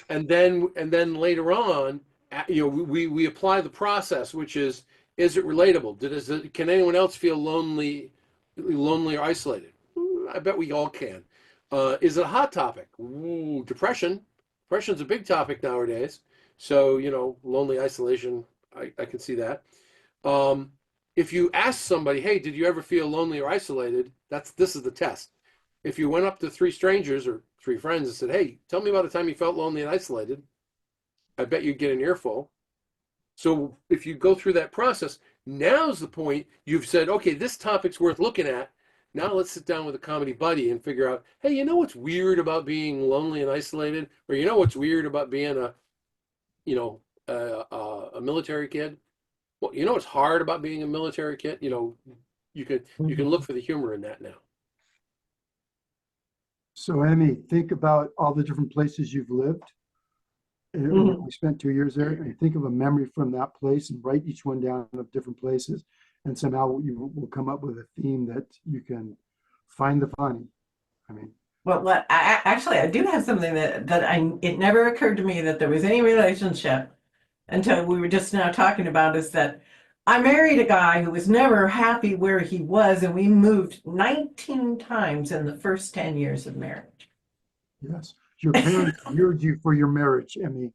And then later on, we apply the process, which is it relatable? Can anyone else feel lonely or isolated? I bet we all can. Is it a hot topic? Ooh, depression. Depression's a big topic nowadays. So, lonely isolation, I can see that. If you ask somebody, hey, did you ever feel lonely or isolated? This is the test. If you went up to three strangers or three friends and said, hey, tell me about a time you felt lonely and isolated, I bet you'd get an earful. So if you go through that process, now's the point you've said, okay, this topic's worth looking at. Now let's sit down with a comedy buddy and figure out, hey, you know what's weird about being lonely and isolated? Or you know what's weird about being a military kid? Well, you know what's hard about being a military kid? You can look for the humor in that now. So, Emmy, think about all the different places you've lived. Mhm. We spent 2 years there, and think of a memory from that place and write each one down of different places. And somehow you will come up with a theme that you can find the funny. I mean, Well, actually, I do have something it never occurred to me that there was any relationship until we were just now talking about is that I married a guy who was never happy where he was, and we moved 19 times in the first 10 years of marriage. yes, your parents reared you for your marriage, Emmy.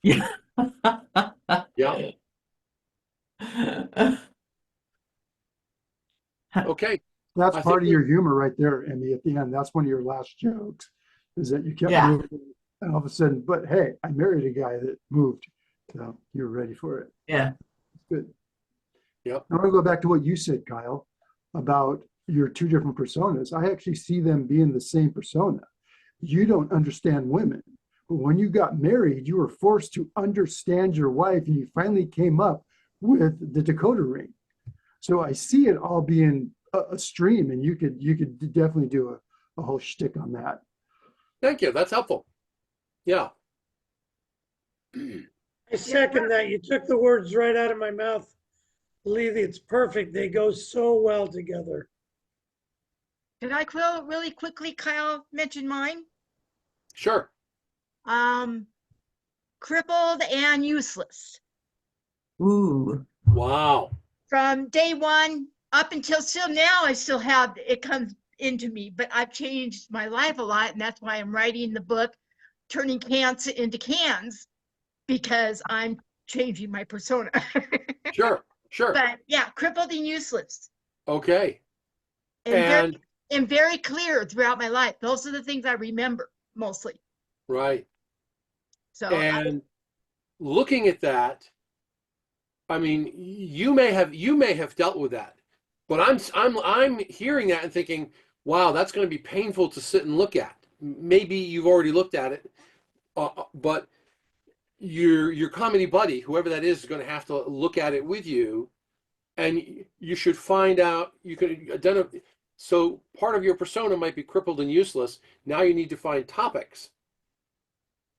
Yeah. Yeah. Okay. That's I part think of your humor right there, Emmy, at the end. That's one of your last jokes, is that you kept Yeah. moving. And all of a sudden, but hey, I married a guy that moved. So you were ready for it. Yeah. Good. Yep. I want to go back to what you said, Kyle, about your two different personas. I actually see them being the same persona. You don't understand women, but when you got married, you were forced to understand your wife, and you finally came up with the Dakota ring. So I see it all being a stream, and you could definitely do a whole shtick on that. Thank you. That's helpful. Yeah. I second that. You took the words right out of my mouth. Believe me, it's perfect. They go so well together. Did I really quickly, Kyle, mention mine? Sure. Crippled and useless. Ooh. Wow. From day one up until still now, I still have, it comes into me, but I've changed my life a lot. And that's why I'm writing the book, Turning Cans into Cans, because I'm changing my persona. Sure. Sure. But yeah, crippled and useless. Okay. and very And and very clear throughout my life. Those are the things I remember mostly. right. So And looking at that, I mean, you may have dealt with that, but I'm hearing that and thinking, wow, that's going to be painful to sit and look at. Maybe you've already looked at it, but your comedy buddy, whoever that is going to have to look at it with you, and you should find out. You could identify. So part of your persona might be crippled and useless. Now you need to find topics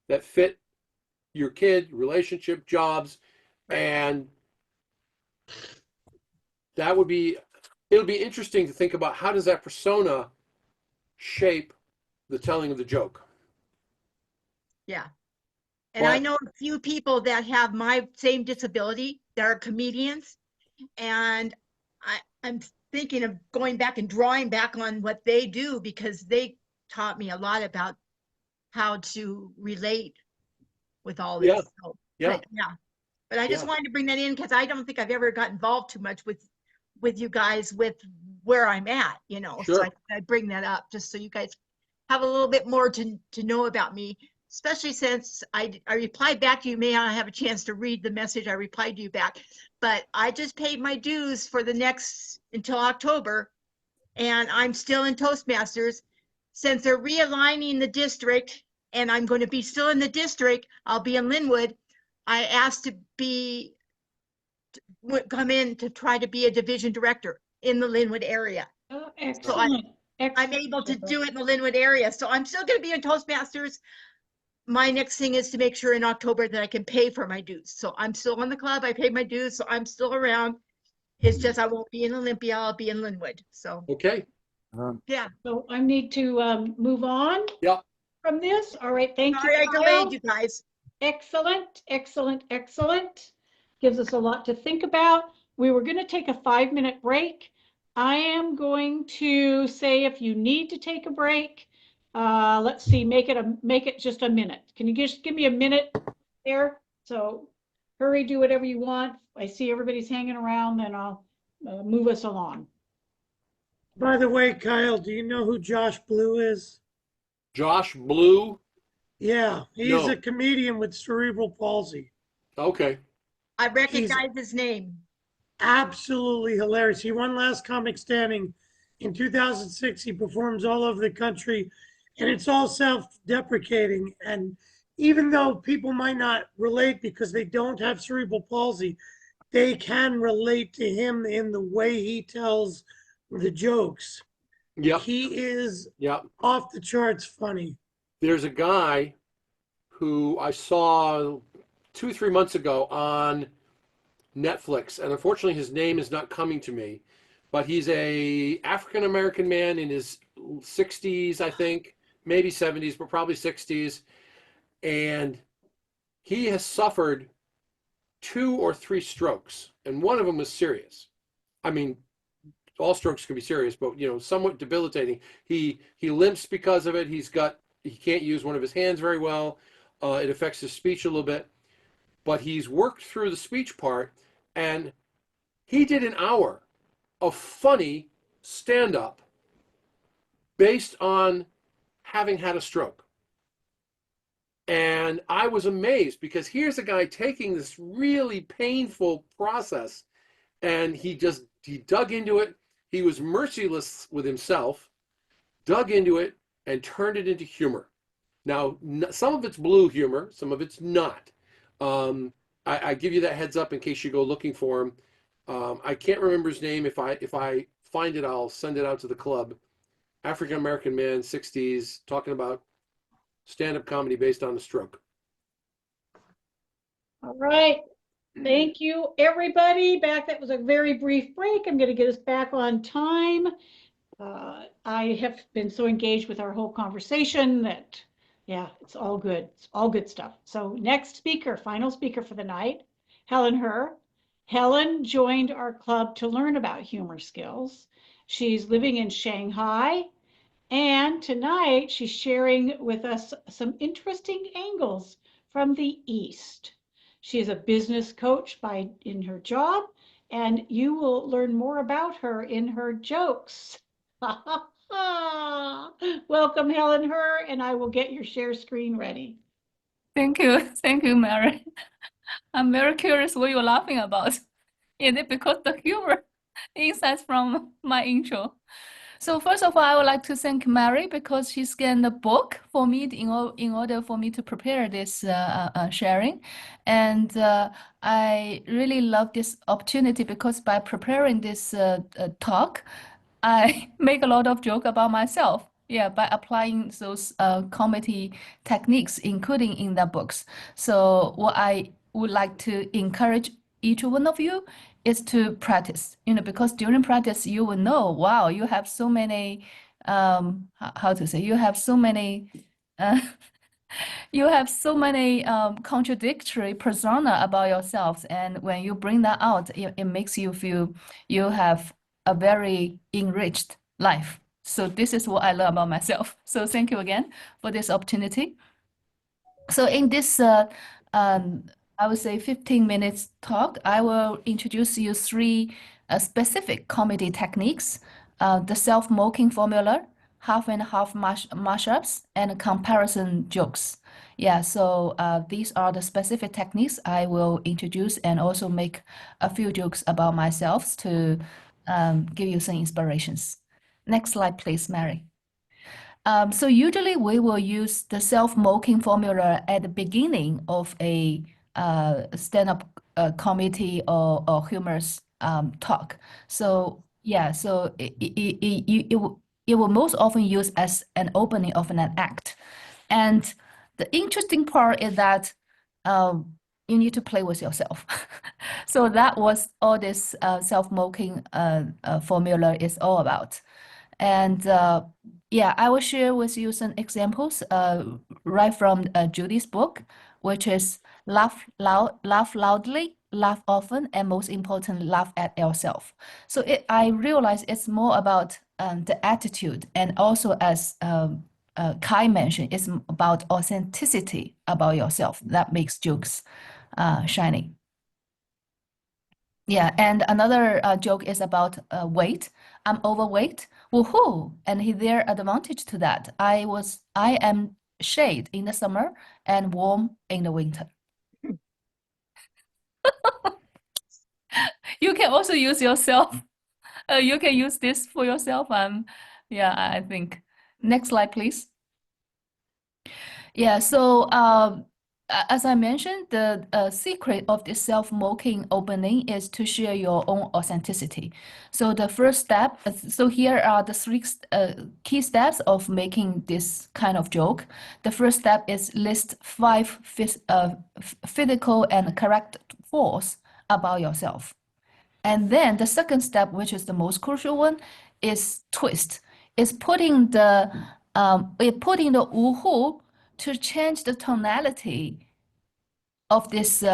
that fit your kid, relationship, jobs, and that would be it'll be interesting to think about how does that persona shape the telling of the joke. yeah. And I But know a few people that have my same disability that are comedians, and I'm thinking of going back and drawing back on what they do because they taught me a lot about how to relate with all yeah, this. So, yeah, but I just yeah, wanted to bring that in because I don't think I've ever got involved too much with you guys with where I'm at, you know. So sure. I bring that up just so you guys have a little bit more to know about me, especially since I replied back to you. May I have a chance to read the message I replied to you back, but I just paid my dues for the next until October, and I'm still in Toastmasters. Since they're realigning the district and I'm going to be still in the district, I'll be in Linwood. I asked to come in to try to be a division director in the Linwood area. Oh, So excellent. I'm Excellent. able to do it in the Linwood area. So I'm still going to be in Toastmasters. My next thing is to make sure in October that I can pay for my dues. So I'm still on the club. I paid my dues. So I'm still around. It's just I won't be in Olympia. I'll be in Linwood. So Okay. yeah. So I need to move on Yeah. from this. All right, thank you, Sorry I Kyle. delayed you guys. Excellent, excellent, excellent. Gives us a lot to think about. We were going to take a 5-minute break. I am going to say if you need to take a break, let's see, make it just a minute. Can you just give me a minute there? So hurry, do whatever you want. I see everybody's hanging around, then I'll move us along. By the way, Kyle, do you know who Josh Blue is? Josh Blue. Yeah, he's No. a comedian with cerebral palsy. Okay. I He's recognize his name. absolutely hilarious. He won Last Comic Standing in 2006. He performs all over the country, and it's all self-deprecating. And even though people might not relate because they don't have cerebral palsy, they can relate to him in the way he tells the jokes. Yep. He is Yep. off the charts funny. There's a guy who I saw 2-3 months ago on Netflix, and unfortunately his name is not coming to me, but he's a African American man in his 60s, I think, maybe 70s, but probably 60s, and he has suffered 2 or 3 strokes, and one of them was serious. I mean, all strokes can be serious, but somewhat debilitating. He limps because of it. He can't use one of his hands very well. It affects his speech a little bit, but he's worked through the speech part, and he did an hour of funny stand-up based on having had a stroke. And I was amazed because here's a guy taking this really painful process, and he dug into it. He was merciless with himself, dug into it, and turned it into humor. Now, some of it's blue humor, some of it's not. I give you that heads up in case you go looking for him. I can't remember his name. If I find it, I'll send it out to the club. African American man, 60s, talking about stand-up comedy based on a stroke. All right. Thank you, everybody. That was a very brief break. I'm going to get us back on time. I have been so engaged with our whole conversation that, yeah, it's all good. It's all good stuff. So next speaker, final speaker for the night, Helen Herr. Helen joined our club to learn about humor skills. She's living in Shanghai, and tonight she's sharing with us some interesting angles from the East. She is a business coach in her job, and you will learn more about her in her jokes. Welcome, Helen Her, and I will get your share screen ready. Thank you. Thank you, Mary. I'm very curious what you're laughing about. Is it because the humor insights from my intro? So first of all, I would like to thank Mary because she scanned the book for me in order for me to prepare this sharing. And I really love this opportunity because by preparing this talk, I make a lot of joke about myself. Yeah, by applying those comedy techniques, including in the books. So what I would like to encourage each one of you is to practice, because during practice you will know, wow, you have so many, how to say, you have so many, uh, you have so many contradictory persona about yourselves, and when you bring that out, it makes you feel you have a very enriched life. So this is what I learned about myself. So thank you again for this opportunity. So in this, I would say 15 minutes talk, I will introduce you three specific comedy techniques, the self-mocking formula, half and half mashups, and comparison jokes. Yeah, so these are the specific techniques I will introduce and also make a few jokes about myself to give you some inspirations. Next slide, please, Mary. So usually we will use the self-mocking formula at the beginning of a stand-up comedy or humorous talk. So yeah, so it will most often use as an opening of an act. And the interesting part is that you need to play with yourself. So that was all this self-mocking formula is all about. And yeah, I will share with you some examples right from Judy's book, which is Laugh Loudly, Laugh Often, and most important, Laugh at Yourself. So I realize it's more about the attitude, and also as Kai mentioned, it's about authenticity about yourself that makes jokes shining. Yeah, and another joke is about weight. I'm overweight. Woohoo! And there advantage to that. I am shade in the summer and warm in the winter. You can also use yourself. You can use this for yourself. Yeah, I think. Next slide, please. Yeah, so as I mentioned, the secret of this self-mocking opening is to share your own authenticity. So the first step, so here are the three key steps of making this kind of joke. The first step is list 5 physical and character flaws about yourself. And then the second step, which is the most crucial one, is twist. Is putting the woohoo to change the tonality of this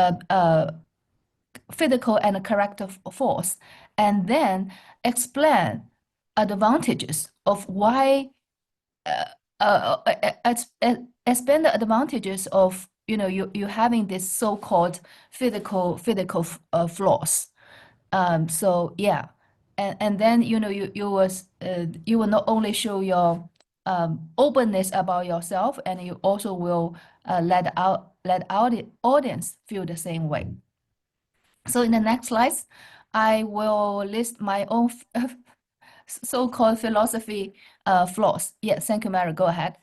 physical and character force, and then explain advantages of why explain the advantages of you having this so-called physical flaws. So yeah, and then you will not only show your openness about yourself, and you also will let the audience feel the same way. So in the next slides, I will list my own so-called philosophy flaws. Yeah, thank you, Mary. Go ahead.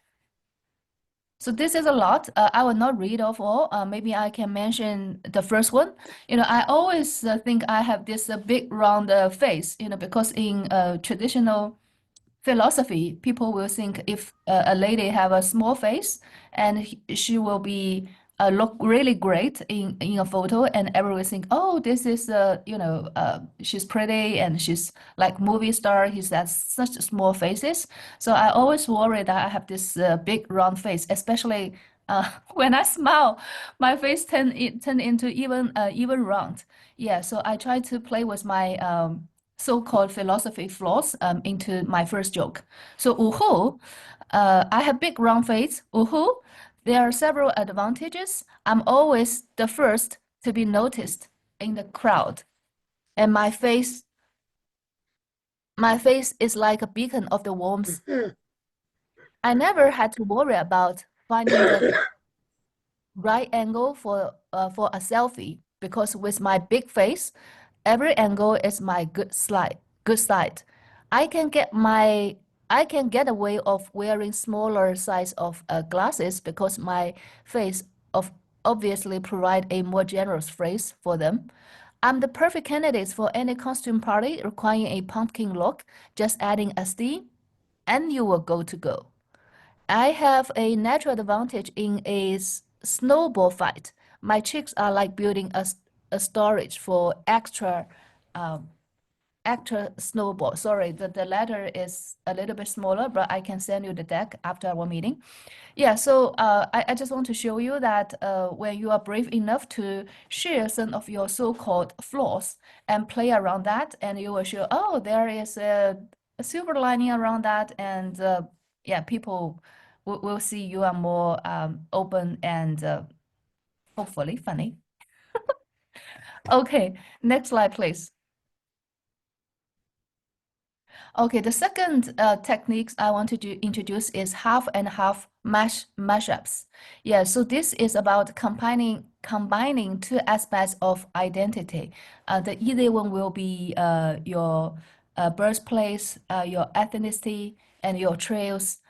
So this is a lot. I will not read off all. Maybe I can mention the first one. I always think I have this big round face, because in traditional philosophy, people will think if a lady have a small face, and she will be look really great in a photo, and everyone will think, oh, this is she's pretty and she's like movie star. He's has such small faces. So I always worry that I have this big round face, especially when I smile, my face turn into even round. Yeah, so I try to play with my so-called philosophy flaws into my first joke. So, woohoo, I have big round face. Woohoo, there are several advantages. I'm always the first to be noticed in the crowd, and my face My face is like a beacon of the warmth. I never had to worry about finding the right angle for a selfie because with my big face, every angle is my good side. I can get away of wearing smaller size of glasses because my face of obviously provide a more generous face for them. I'm the perfect candidate for any costume party requiring a pumpkin look, just adding a steam, and you will go to go. I have a natural advantage in a snowball fight. My cheeks are like building a storage for extra snowball. Sorry, the letter is a little bit smaller, but I can send you the deck after our meeting. Yeah, so I just want to show you that when you are brave enough to share some of your so-called flaws and play around that, and you will show, oh, there is a silver lining around that, and yeah, people will see you are more open and hopefully funny. Okay, next slide, please. Okay, the second techniques I want to introduce is half and half mashups. Yeah, so this is about combining two aspects of identity. The easy one will be your birthplace, your ethnicity, and your trails.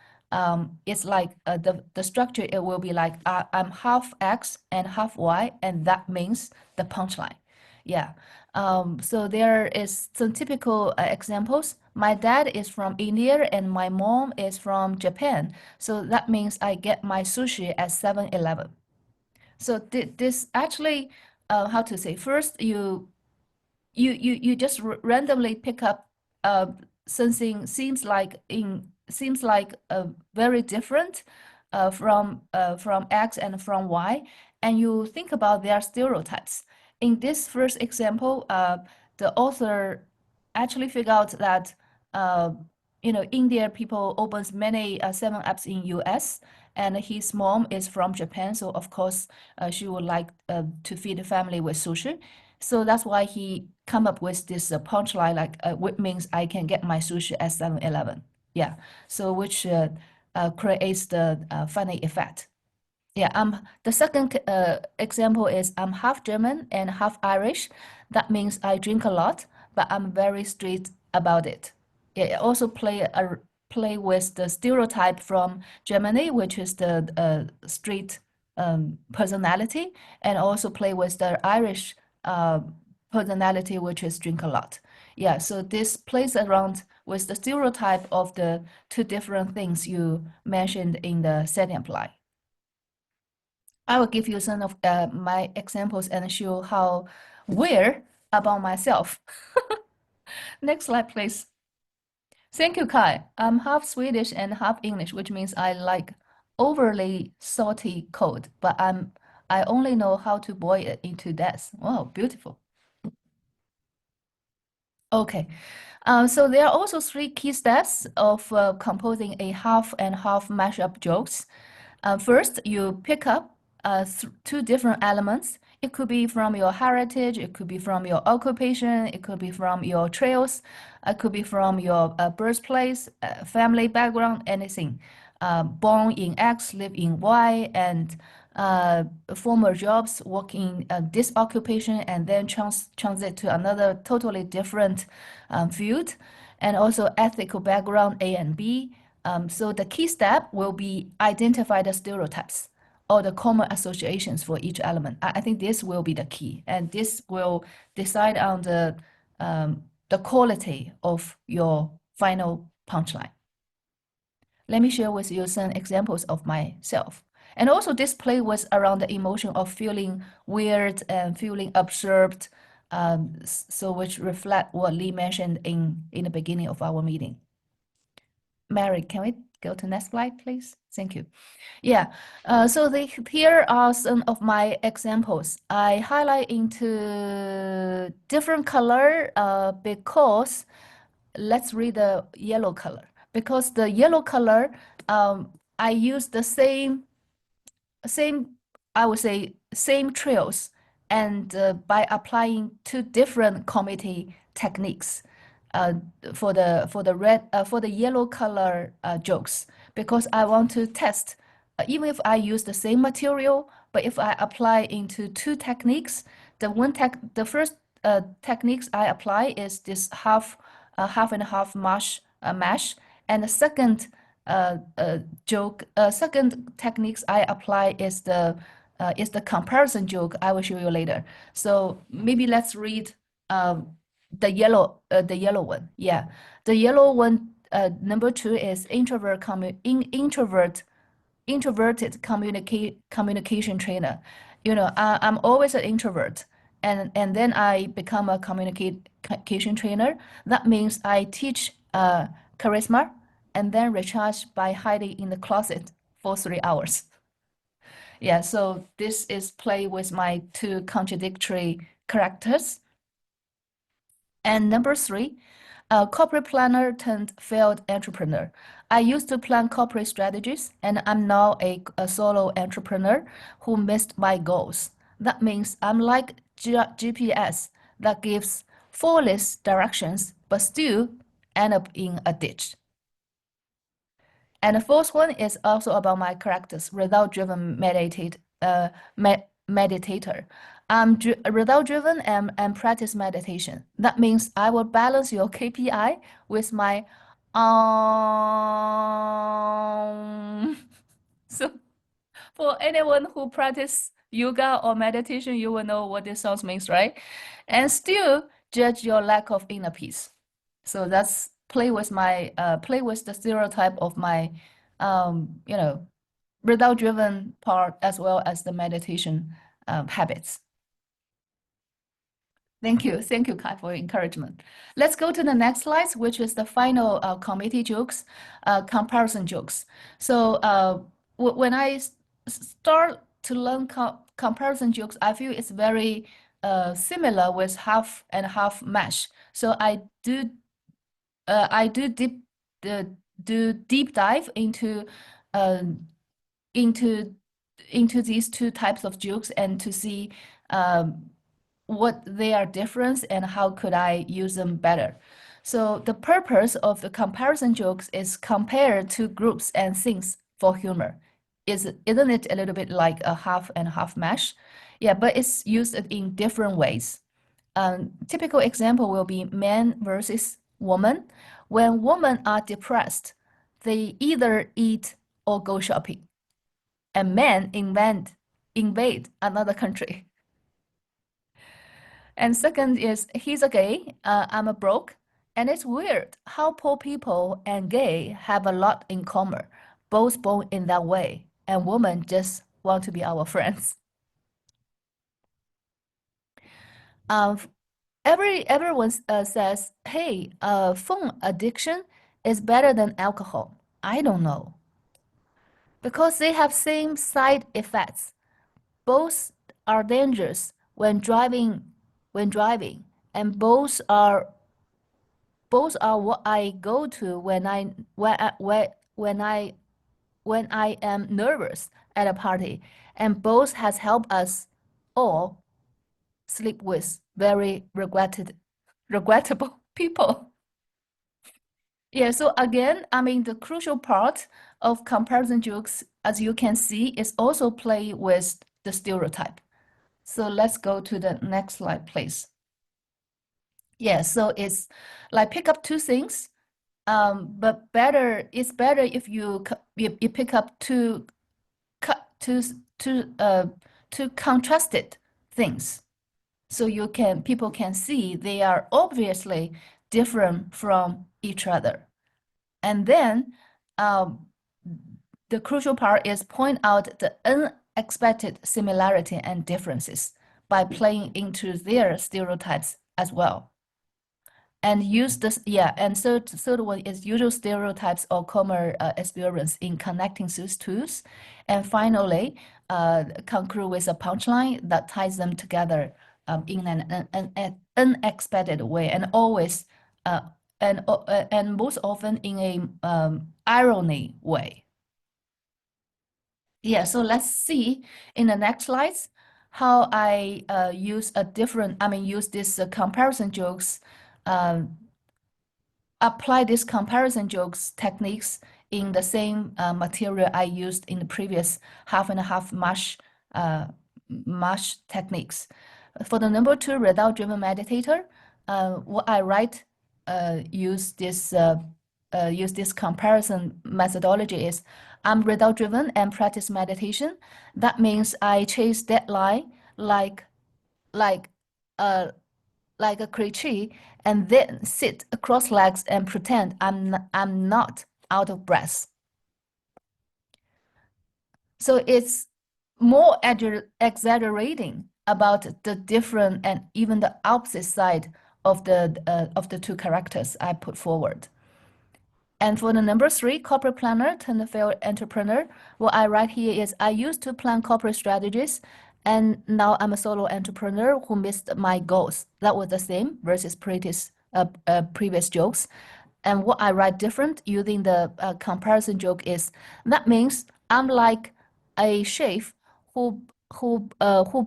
It's like the structure. It will be like I'm half X and half Y, and that means the punchline. Yeah. So there is some typical examples. My dad is from India and my mom is from Japan. So that means I get my sushi at 7-Eleven. So this actually, how to say, first you just randomly pick up something seems like very different from X and from Y, and you think about their stereotypes. In this first example, the author actually figured out that India people opens many 7-Ups in US, and his mom is from Japan, so of course she would like to feed the family with sushi. So that's why he come up with this punchline, like which means I can get my sushi at 7-Eleven. Yeah, so which creates the funny effect. Yeah, the second example is I'm half German and half Irish. That means I drink a lot, but I'm very strict about it. Yeah, it also play with the stereotype from Germany, which is the strict personality, and also play with the Irish personality, which is drink a lot. Yeah, so this plays around with the stereotype of the two different things you mentioned in the setting apply. I will give you some of my examples and show how weird about myself. Next slide, please. Thank you, Kai. I'm half Swedish and half English, which means I like overly salty cold, but I only know how to boil it into death. Wow, beautiful. Okay, so there are also 3 key steps of composing a half and half mashup jokes. First, you pick up 2 different elements. It could be from your heritage, it could be from your occupation, it could be from your trails, it could be from your birthplace, family background, anything. Born in X, live in Y, and former jobs, work in this occupation, and then transit to another totally different field, and also ethical background A and B. So the key step will be identify the stereotypes or the common associations for each element. I think this will be the key, and this will decide on the quality of your final punchline. Let me share with you some examples of myself. And also this play was around the emotion of feeling weird and feeling observed, so which reflect what Lee mentioned in the beginning of our meeting. Mary, can we go to next slide, please? Thank you. Yeah, so here are some of my examples. I highlight into different color because let's read the yellow color. Because the yellow color, I use the same, I would say, same trails, and by applying 2 different committee techniques. for the yellow color jokes, because I want to test, even if I use the same material, but if I apply into two techniques, the first techniques I apply is this half and half mash, and the second second techniques I apply is the comparison joke I will show you later. So maybe let's read the yellow one. Yeah, the yellow one. Number 2 is introverted communication trainer. I'm always an introvert, and then I become a communication trainer. That means I teach charisma and then recharge by hiding in the closet for 3 hours. Yeah, so this is play with my two contradictory characters. And number 3, corporate planner turned failed entrepreneur. I used to plan corporate strategies, and I'm now a solo entrepreneur who missed my goals. That means I'm like GPS that gives flawless directions, but still end up in a ditch. And the fourth one is also about my characters, result-driven meditator. I'm result-driven and practice meditation. That means I will balance your KPI with my So for anyone who practice yoga or meditation, you will know what this sounds means, right? And still judge your lack of inner peace. So that's play with the stereotype of my result-driven part as well as the meditation habits. Thank you, Kai, for your encouragement. Let's go to the next slide, which is the final committee jokes, comparison jokes. So when I start to learn comparison jokes, I feel it's very similar with half and half mash. So I do deep dive into these two types of jokes and to see what they are different and how could I use them better. So the purpose of the comparison jokes is compare two groups and things for humor. Isn't it a little bit like a half and half mash? Yeah, but it's used in different ways. Typical example will be man versus woman. When women are depressed, they either eat or go shopping. And men invade another country. And second is he's a gay, I'm a broke. And it's weird how poor people and gay have a lot in common, both born in that way, and women just want to be our friends. Everyone says, hey, phone addiction is better than alcohol. I don't know. Because they have same side effects. Both are dangerous when driving, and both are what I go to when I am nervous at a party, and both has helped us all sleep with very regrettable people. Yeah, so again, I mean, the crucial part of comparison jokes, as you can see, is also play with the stereotype. So let's go to the next slide, please. Yeah, so it's like pick up two things, but it's better if you pick up two contrasted things, so people can see they are obviously different from each other. And then the crucial part is point out the unexpected similarity and differences by playing into their stereotypes as well. And use this, and third one is usual stereotypes or common experience in connecting these tools. And finally, conclude with a punchline that ties them together in an unexpected way, and always and most often in a irony way. Yeah, so let's see in the next slides how I use this comparison jokes apply these comparison jokes techniques in the same material I used in the previous half and half mash techniques. For the number 2 result-driven meditator, what I write use this comparison methodology is I'm result-driven and practice meditation. That means I chase deadline like a creature and then sit across legs and pretend I'm not out of breath. So it's more exaggerating about the different and even the opposite side of the two characters I put forward. And for the number 3, corporate planner turned failed entrepreneur, what I write here is I used to plan corporate strategies, and now I'm a solo entrepreneur who missed my goals. That was the same versus previous jokes. And what I write different using the comparison joke is that means I'm like a chef who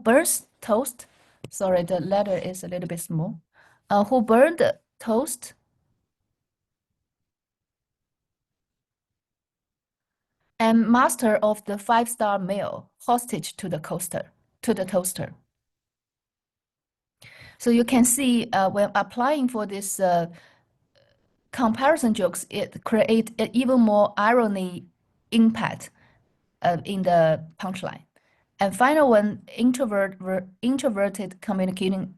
burns toast. Sorry, the letter is a little bit small. Who burned toast and master of the 5-star meal hostage to the toaster. So you can see when applying for this comparison jokes, it create an even more irony impact in the punchline. And final one, introverted communicating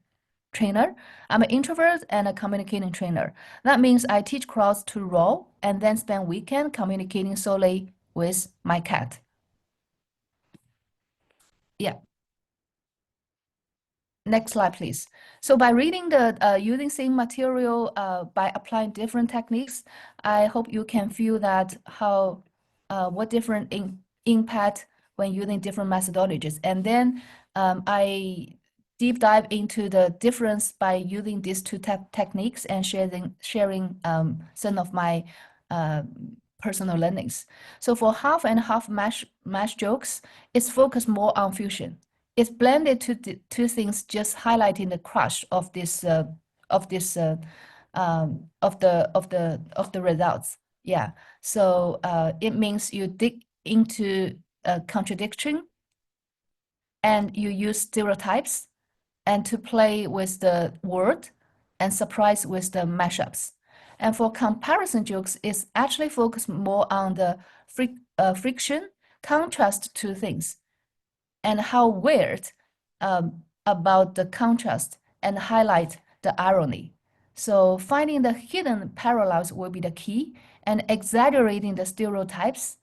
trainer. I'm an introvert and a communicating trainer. That means I teach crowds to roll and then spend weekend communicating solely with my cat. Yeah. Next slide, please. So by reading the using same material by applying different techniques, I hope you can feel that how what different impact when using different methodologies. And then I deep dive into the difference by using these two techniques and sharing some of my personal learnings. So for half and half mash jokes, it's focused more on fusion. It's blended two things, just highlighting the crush of this of the results. Yeah. So it means you dig into a contradiction, and you use stereotypes, and to play with the word, and surprise with the mashups. And for comparison jokes, it's actually focused more on the friction, contrast to things, and how weird about the contrast and highlight the irony. So finding the hidden parallels will be the key, and exaggerating the stereotypes.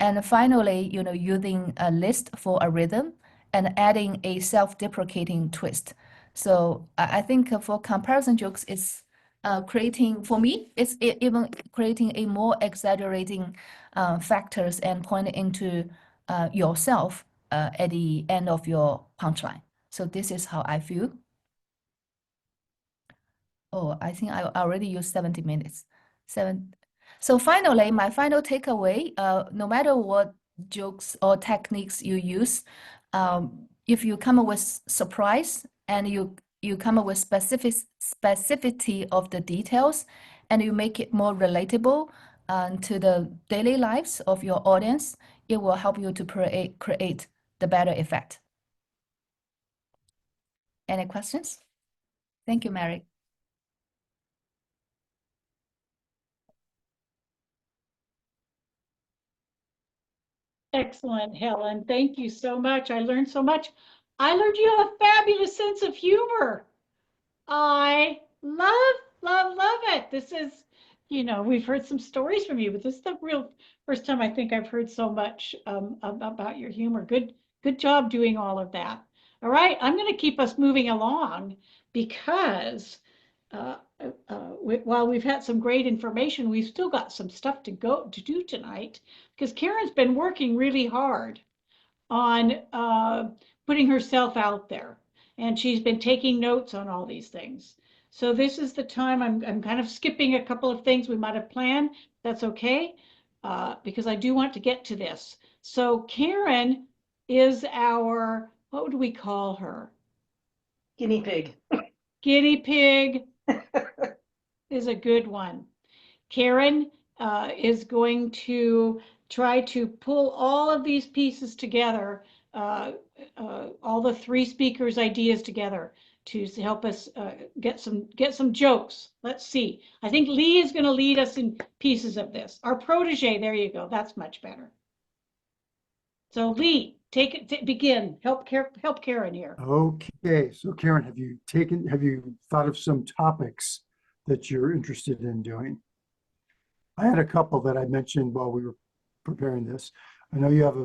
And finally, using a list for a rhythm and adding a self-deprecating twist. So I think for comparison jokes, it's creating, for me, it's even creating a more exaggerating factors and pointing into yourself at the end of your punchline. So this is how I feel. Oh, I think I already used 70 minutes. So finally, my final takeaway, no matter what jokes or techniques you use, if you come up with surprise and you come up with specificity of the details, and you make it more relatable to the daily lives of your audience, it will help you to create the better effect. Any questions? Thank you, Mary. Excellent, Helen. Thank you so much. I learned so much. I learned you have a fabulous sense of humor. I love, love, love it. This is, we've heard some stories from you, but this is the real first time I think I've heard so much about your humor. Good job doing all of that. All right, I'm going to keep us moving along because while we've had some great information, we've still got some stuff to do tonight because Karen's been working really hard on putting herself out there, and she's been taking notes on all these things. So this is the time I'm kind of skipping a couple of things we might have planned. That's okay, because I do want to get to this. So Karen is our, what would we call her? Guinea pig. Guinea pig is a good one. Karen is going to try to pull all of these pieces together, all the three speakers' ideas together to help us get some jokes. Let's see. I think Lee is going to lead us in pieces of this. Our protege, there you go. That's much better. So Lee, take it, begin. Help Karen here. Okay, so Karen, have you thought of some topics that you're interested in doing? I had a couple that I mentioned while we were preparing this. I know you have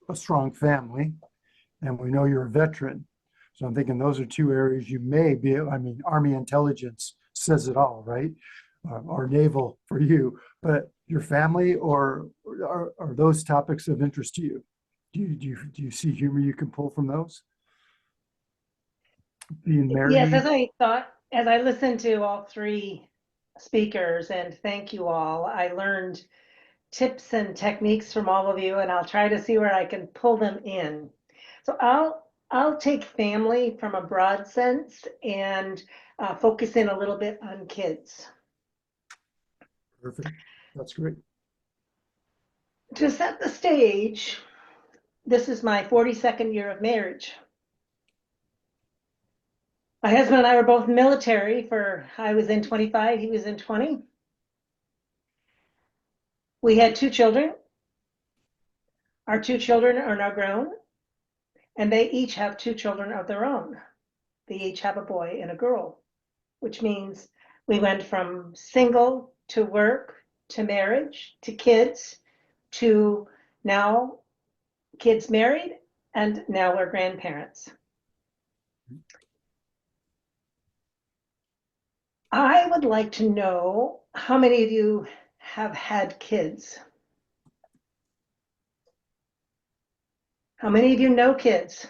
a strong family, and we know you're a veteran. So I'm thinking those are two areas you may be, I mean, Army intelligence says it all, right? Or naval for you, but your family, or are those topics of interest to you? Do you see humor you can pull from those? Being Yes, married? as I listened to all three speakers, and thank you all, I learned tips and techniques from all of you, and I'll try to see where I can pull them in. So I'll take family from a broad sense and focus in a little bit on kids. Perfect. That's great. To set the stage, this is my 42nd year of marriage. My husband and I were both military I was in 25, he was in 20. We had 2 children. Our 2 children are now grown, and they each have 2 children of their own. They each have a boy and a girl, which means we went from single to work to marriage to kids to now kids married, and now we're grandparents. I would like to know how many of you have had kids? How many of you know kids?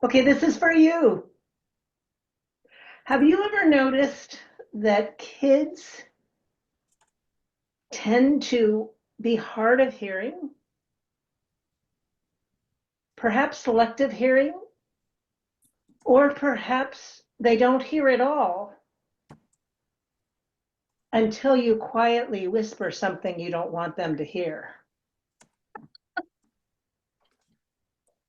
Okay, this is for you. Have you ever noticed that kids tend to be hard of hearing? Perhaps selective hearing? Or perhaps they don't hear at all until you quietly whisper something you don't want them to hear.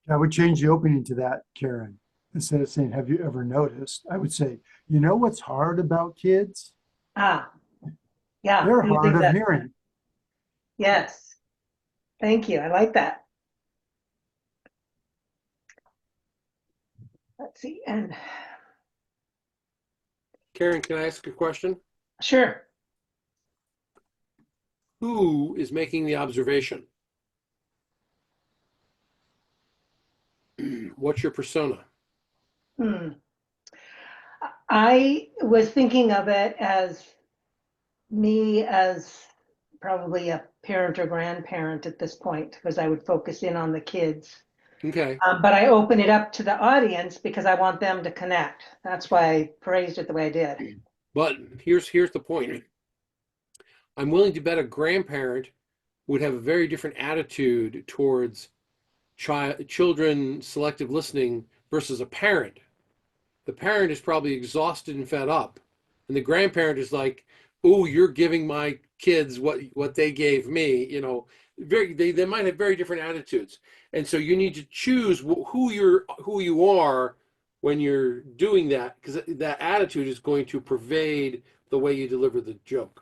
I would change the opening to that, Karen. Instead of saying, have you ever noticed? I would say, you know what's hard about kids? Ah, yeah. They're you hard think of that? hearing. Yes. Thank you. I like that. Let's see. And Karen, can I ask a question? sure. Who is making the observation? What's your persona? I was thinking of it as me as probably a parent or grandparent at this point, because I would focus in on the kids. Okay. But I open it up to the audience because I want them to connect. That's why I phrased it the way I did. But here's the point. I'm willing to bet a grandparent would have a very different attitude towards children selective listening versus a parent. The parent is probably exhausted and fed up, and the grandparent is like, "Oh, you're giving my kids what they gave me." You know, they might have very different attitudes, and so you need to choose who you are when you're doing that, because that attitude is going to pervade the way you deliver the joke.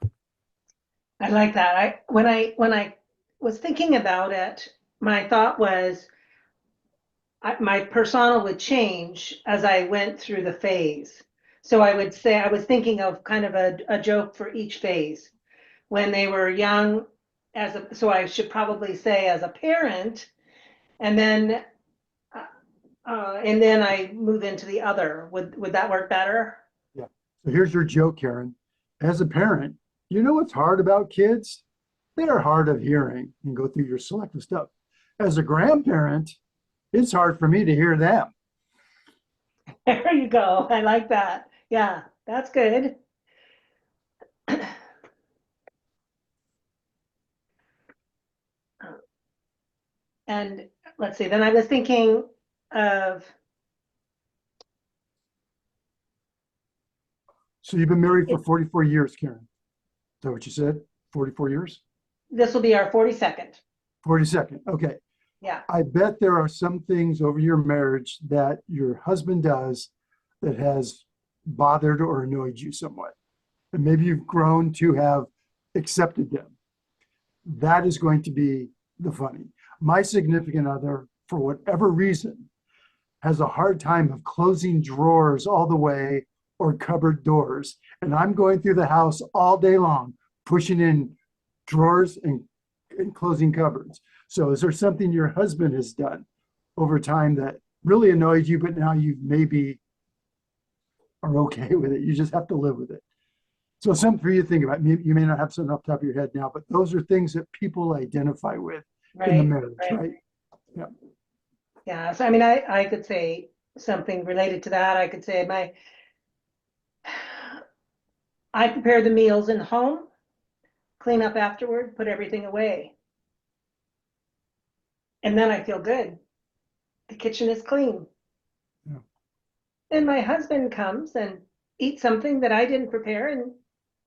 I like that. When I was thinking about it, my thought was my persona would change as I went through the phase. So I would say I was thinking of kind of a joke for each phase. When they were young, so I should probably say as a parent, and then I move into the other. Would that work better? Yeah. So here's your joke, Karen. As a parent, you know what's hard about kids? They're hard of hearing, and go through your selective stuff. As a grandparent, it's hard for me to hear them. There you go. I like that. Yeah, that's good. And let's see, then I was thinking of. So you've been married for 44 years, Karen. that what you said? 44 years? This will be our 42nd. 42nd. Okay. Yeah. I bet there are some things over your marriage that your husband does that has bothered or annoyed you somewhat. And maybe you've grown to have accepted them. That is going to be the funny. My significant other, for whatever reason, has a hard time of closing drawers all the way or cupboard doors. And I'm going through the house all day long, pushing in drawers and closing cupboards. So is there something your husband has done over time that really annoyed you, but now you maybe are okay with it? You just have to live with it. So something for you to think about. You may not have something off the top of your head now, but those are things that people identify with in the marriage, right? Yeah. Yeah. So, I mean, I could say something related to that. I could say I prepare the meals in the home, clean up afterward, put everything away. And then I feel good. The kitchen is clean. Yeah. And my husband comes and eats something that I didn't prepare and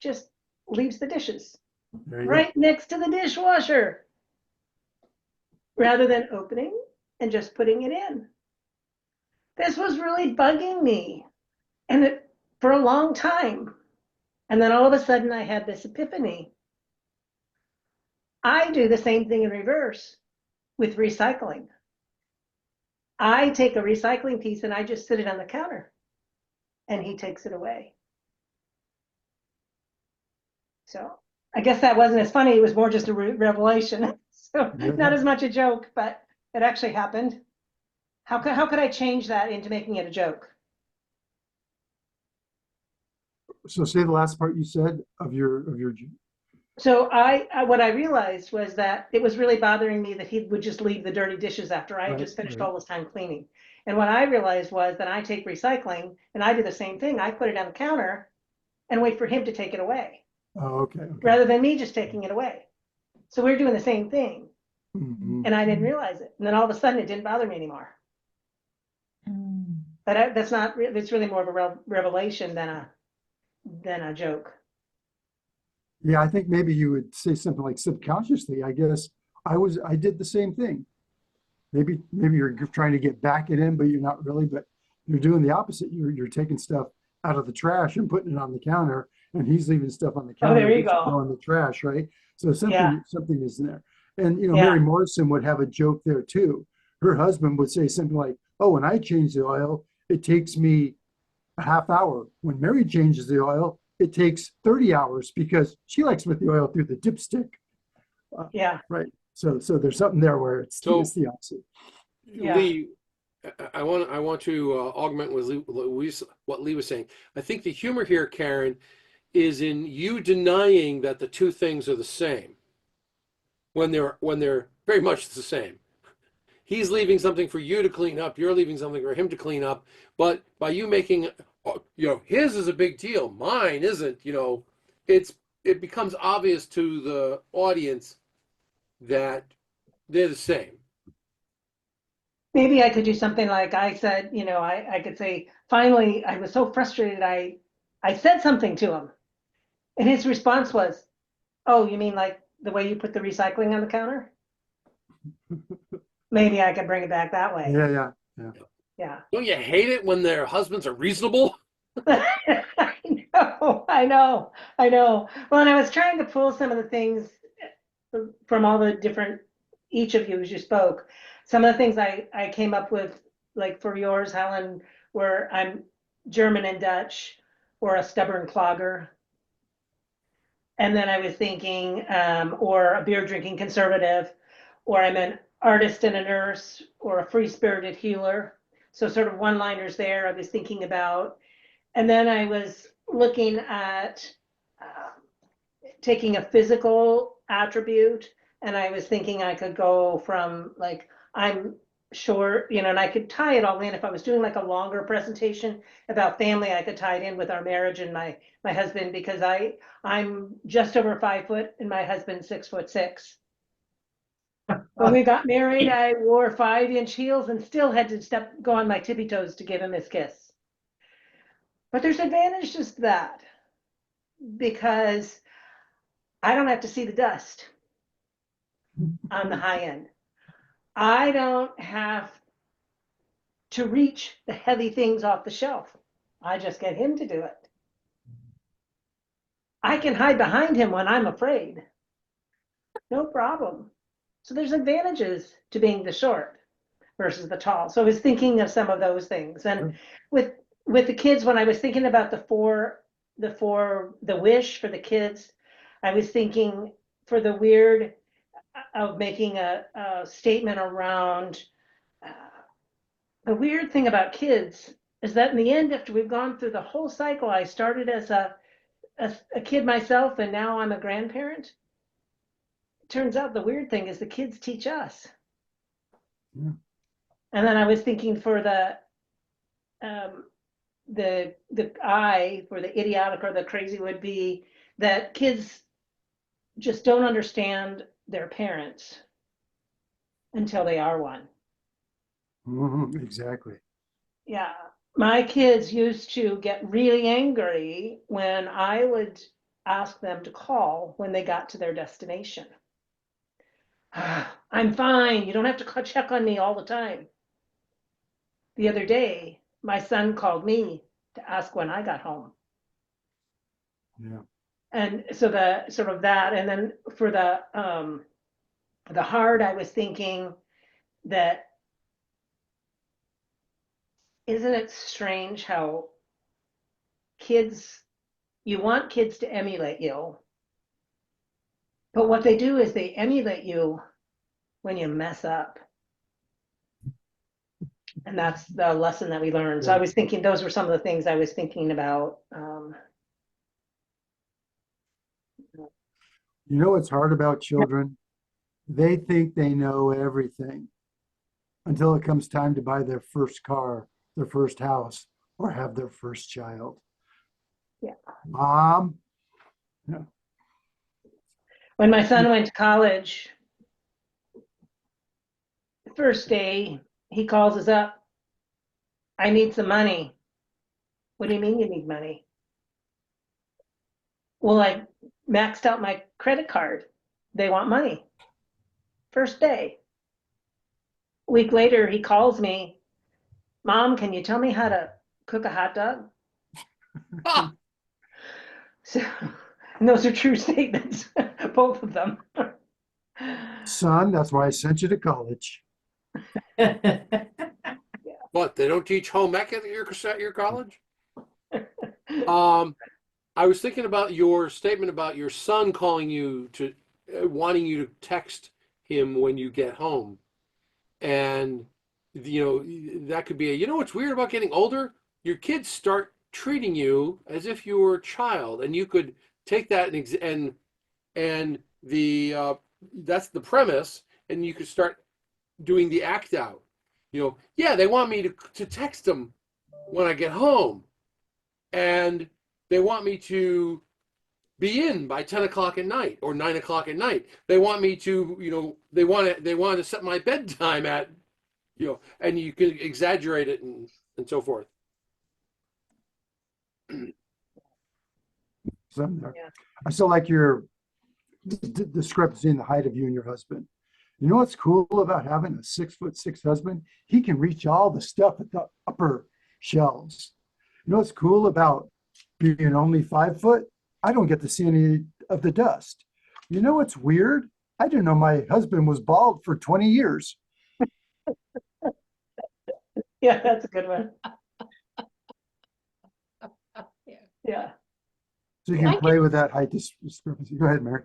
just leaves the dishes right next to the dishwasher rather than opening and just putting it in. This was really bugging me and for a long time. And then all of a sudden I had this epiphany. I do the same thing in reverse with recycling. I take a recycling piece and I just sit it on the counter and he takes it away. So I guess that wasn't as funny. It was more just a revelation. So not as much a joke, but it actually happened. How could I change that into making it a joke? So say the last part you said of your. So what I realized was that it was really bothering me that he would just leave the dirty dishes after I had just finished all this time cleaning. And what I realized was that I take recycling and I do the same thing. I put it on the counter and wait for him to take it away. Oh, okay. Rather than me just taking it away. So we're doing the same thing. Mm-hmm. And I didn't realize it. And then all of a sudden it didn't bother me anymore. But that's not, it's really more of a revelation than a joke. Yeah, I think maybe you would say something like subconsciously. I guess I did the same thing. Maybe you're trying to get back at him, but you're not really. But you're doing the opposite. You're taking stuff out of the trash and putting it on the counter, and he's leaving stuff on the counter. Oh, there you go. In the trash, right? So something is there. And Yeah. Mary Morrison would have a joke there too. Her husband would say something like, "Oh, when I change the oil, it takes me a half hour. When Mary changes the oil, it takes 30 hours because she likes to put the oil through the dipstick." Yeah. Right. So there's something there where it's the opposite. Yeah. Lee, I want to augment what Lee was saying. I think the humor here, Karen, is in you denying that the two things are the same when they're very much the same. He's leaving something for you to clean up. You're leaving something for him to clean up. But by you making, his is a big deal. Mine isn't. It becomes obvious to the audience that they're the same. Maybe I could do something like I said, I could say, finally, I was so frustrated. I said something to him. And his response was, "Oh, you mean like the way you put the recycling on the counter?" Maybe I could bring it back that way. Yeah. Don't you hate it when their husbands are reasonable? I know. Well, and I was trying to pull some of the things from all the different, each of you as you spoke. Some of the things I came up with, like for yours, Helen, where I'm German and Dutch, or a stubborn clogger. And then I was thinking, or a beer drinking conservative, or I'm an artist and a nurse, or a free spirited healer. So sort of one liners there I was thinking about. And then I was looking at taking a physical attribute, and I was thinking I could go from like, I'm short, and I could tie it all in. If I was doing like a longer presentation about family, I could tie it in with our marriage and my husband, because I'm just over 5 foot and my husband's 6'6". When we got married, I wore 5-inch heels and still had to go on my tippy toes to give him his kiss. But there's advantages to that, because I don't have to see the dust on the high end. I don't have to reach the heavy things off the shelf. I just get him to do it. I can hide behind him when I'm afraid. No problem. So there's advantages to being the short versus the tall. So I was thinking of some of those things. And with the kids, when I was thinking about the wish for the kids, I was thinking for the weird of making a statement around the weird thing about kids is that in the end, after we've gone through the whole cycle, I started as a kid myself, and now I'm a grandparent. It turns out the weird thing is the kids teach us. Yeah. And then I was thinking for the I for the idiotic or the crazy would be that kids just don't understand their parents until they are one. Exactly. Yeah. My kids used to get really angry when I would ask them to call when they got to their destination. I'm fine. You don't have to check on me all the time. The other day, my son called me to ask when I got home. Yeah. And so the sort of that, and then for the hard, I was thinking that isn't it strange how you want kids to emulate you, but what they do is they emulate you when you mess up. And that's the lesson that we learned. So I was thinking those were some of the things I was thinking about. You know what's hard about children? They think they know everything until it comes time to buy their first car, their first house, or have their first child. Yeah. Mom, yeah. When my son went to college, the first day he calls us up, I need some money. What do you mean you need money? Well, I maxed out my credit card. They want money. First day. A week later, he calls me, Mom, can you tell me how to cook a hot dog? So, and those are true statements, both of them. Son, that's why I sent you to college. What, they don't teach home ec at your college? I was thinking about your statement about your son calling you to wanting you to text him when you get home. And that could be what's weird about getting older? Your kids start treating you as if you were a child, and you could take that and that's the premise, and you could start doing the act out. Yeah, they want me to text them when I get home, and they want me to be in by 10 o'clock at night or 9 o'clock at night. They want me to, they want to set my bedtime at, and you can exaggerate it and so forth. Yeah. I still like your discrepancy in the height of you and your husband. You know what's cool about having a 6'6" husband? He can reach all the stuff at the upper shelves. You know what's cool about being only 5 foot? I don't get to see any of the dust. You know what's weird? I didn't know my husband was bald for 20 years. Yeah, that's a good one. Yeah. So you can play with that height discrepancy. Go ahead, Mary.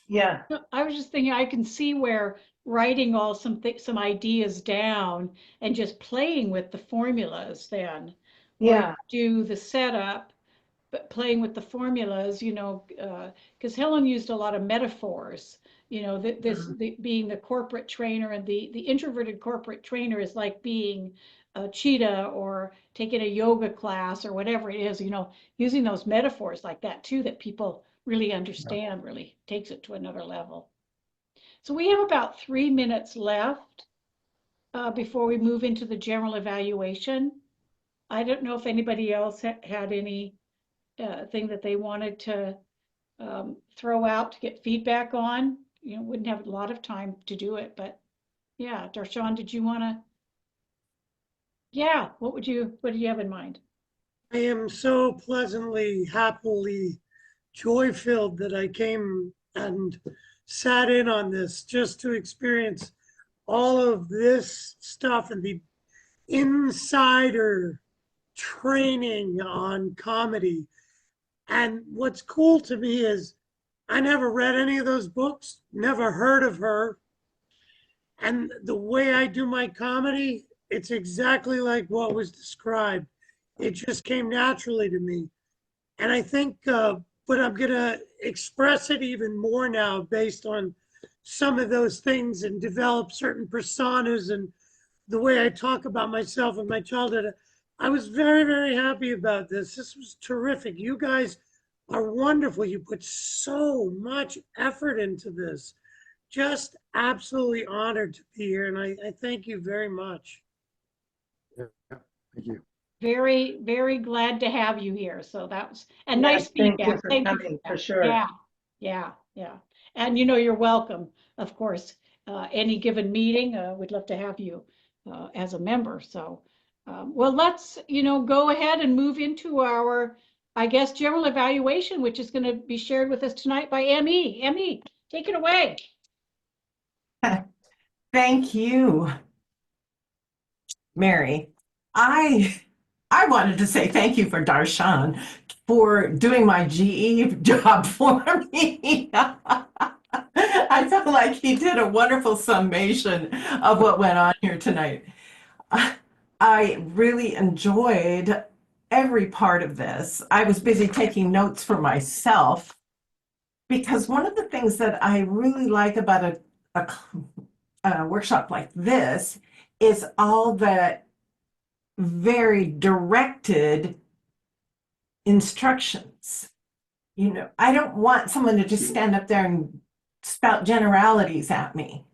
Yeah. I was just thinking, I can see where writing all some ideas down and just playing with the formulas then. Yeah. Like do the setup, but playing with the formulas, because Helen used a lot of metaphors, being the corporate trainer, and the introverted corporate trainer is like being a cheetah or taking a yoga class or whatever it is, using those metaphors like that too, that people really understand, really takes it to another level. So we have about 3 minutes left before we move into the general evaluation. I don't know if anybody else had any thing that they wanted to throw out to get feedback on. You know, wouldn't have a lot of time to do it, but yeah, Darshan, did you want to? Yeah, what do you have in mind? I am so pleasantly, happily joy-filled that I came and sat in on this just to experience all of this stuff and the insider training on comedy. And what's cool to me is I never read any of those books, never heard of her. And the way I do my comedy, it's exactly like what was described. It just came naturally to me. And I think, but I'm going to express it even more now based on some of those things and develop certain personas and the way I talk about myself and my childhood. I was very, very happy about this. This was terrific. You guys are wonderful. You put so much effort into this. Just absolutely honored to be here. And I thank you very much. Yeah, thank you. Very, very glad to have you here. So that was, and Yes, nice thank you feedback. for Thank you coming, that. for sure. Yeah, yeah, yeah. And you know, you're welcome, of course. Any given meeting, we'd love to have you as a member. So, well, let's, go ahead and move into our, I guess, general evaluation, which is going to be shared with us tonight by Emmy. Emmy, take it away. Thank you, Mary. I wanted to say thank you for Darshan for doing my GE job for me. I felt like he did a wonderful summation of what went on here tonight. I really enjoyed every part of this. I was busy taking notes for myself because one of the things that I really like about a workshop like this is all the very directed instructions. I don't want someone to just stand up there and spout generalities at me.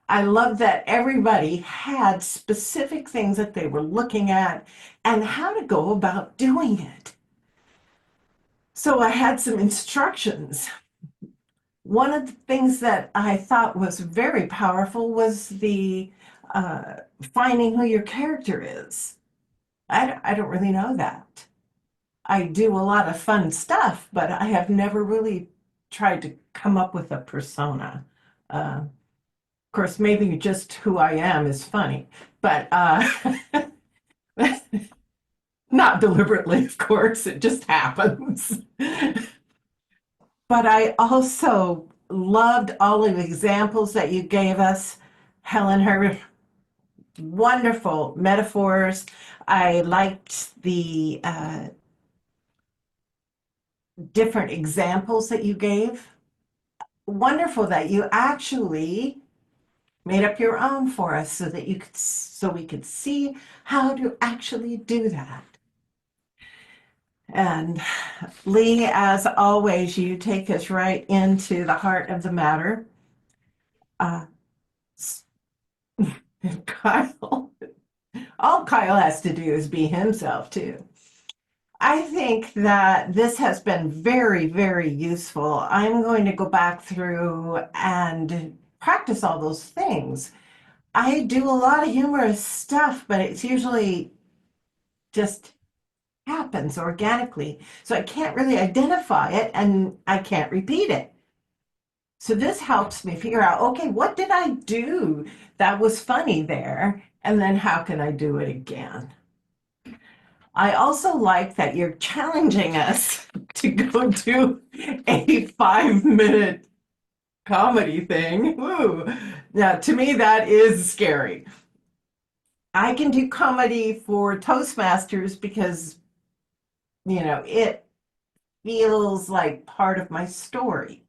I love that everybody had specific things that they were looking at and how to go about doing it. So I had some instructions. One of the things that I thought was very powerful was the finding who your character is. I don't really know that. I do a lot of fun stuff, but I have never really tried to come up with a persona. Of course, maybe just who I am is funny, but not deliberately, of course, it just happens. But I also loved all of the examples that you gave us, Helen, her wonderful metaphors. I liked the different examples that you gave. Wonderful that you actually made up your own for us so we could see how to actually do that. And Lee, as always, you take us right into the heart of the matter. Kyle, all Kyle has to do is be himself too. I think that this has been very, very useful. I'm going to go back through and practice all those things. I do a lot of humorous stuff, but it's usually just happens organically. So I can't really identify it and I can't repeat it. So this helps me figure out, okay, what did I do that was funny there? And then how can I do it again? I also like that you're challenging us to go do a 5-minute comedy thing. Ooh. Now, to me, that is scary. I can do comedy for Toastmasters because, it feels like part of my story.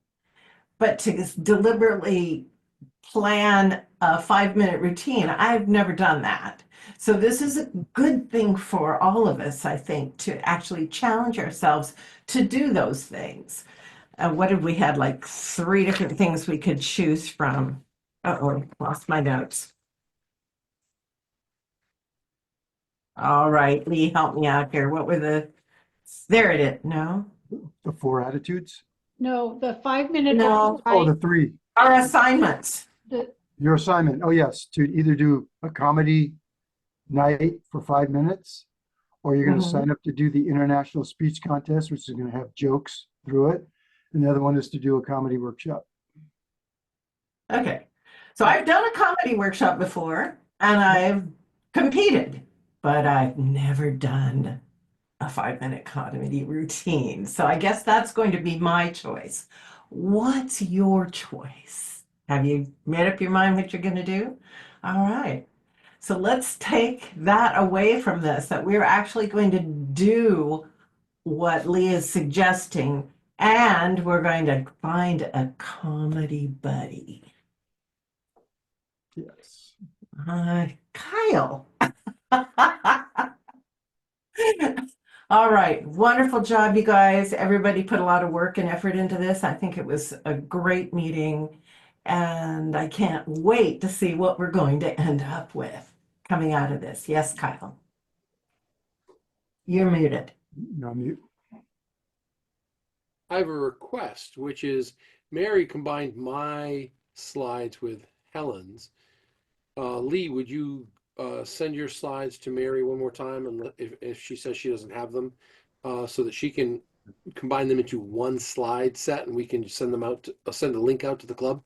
But to deliberately plan a 5-minute routine, I've never done that. So this is a good thing for all of us, I think, to actually challenge ourselves to do those things. What did we had like 3 different things we could choose from? Uh-oh, lost my notes. All right, Lee, help me out here. What were there it is. No? The 4 attitudes. No, the 5-minute No. Oh, the overnight, three, Our assignments. your assignment. Oh, yes, to either do a comedy night for 5 minutes, or you're going to Mhm. sign up to do the international speech contest, which is going to have jokes through it. And the other one is to do a comedy workshop. Okay. So I've done a comedy workshop before and I've competed, but I've never done a 5-minute comedy routine. So I guess that's going to be my choice. What's your choice? Have you made up your mind what you're going to do? All right. So let's take that away from this, that we're actually going to do what Lee is suggesting, and we're going to find a comedy buddy. Yes. Kyle. All right. Wonderful job, you guys. Everybody put a lot of work and effort into this. I think it was a great meeting, and I can't wait to see what we're going to end up with coming out of this. Yes, Kyle. You're muted. No mute. I have a request, which is Mary combined my slides with Helen's. Lee, would you send your slides to Mary one more time, and if she says she doesn't have them, so that she can combine them into one slide set, and we can send them out, send a link out to the club?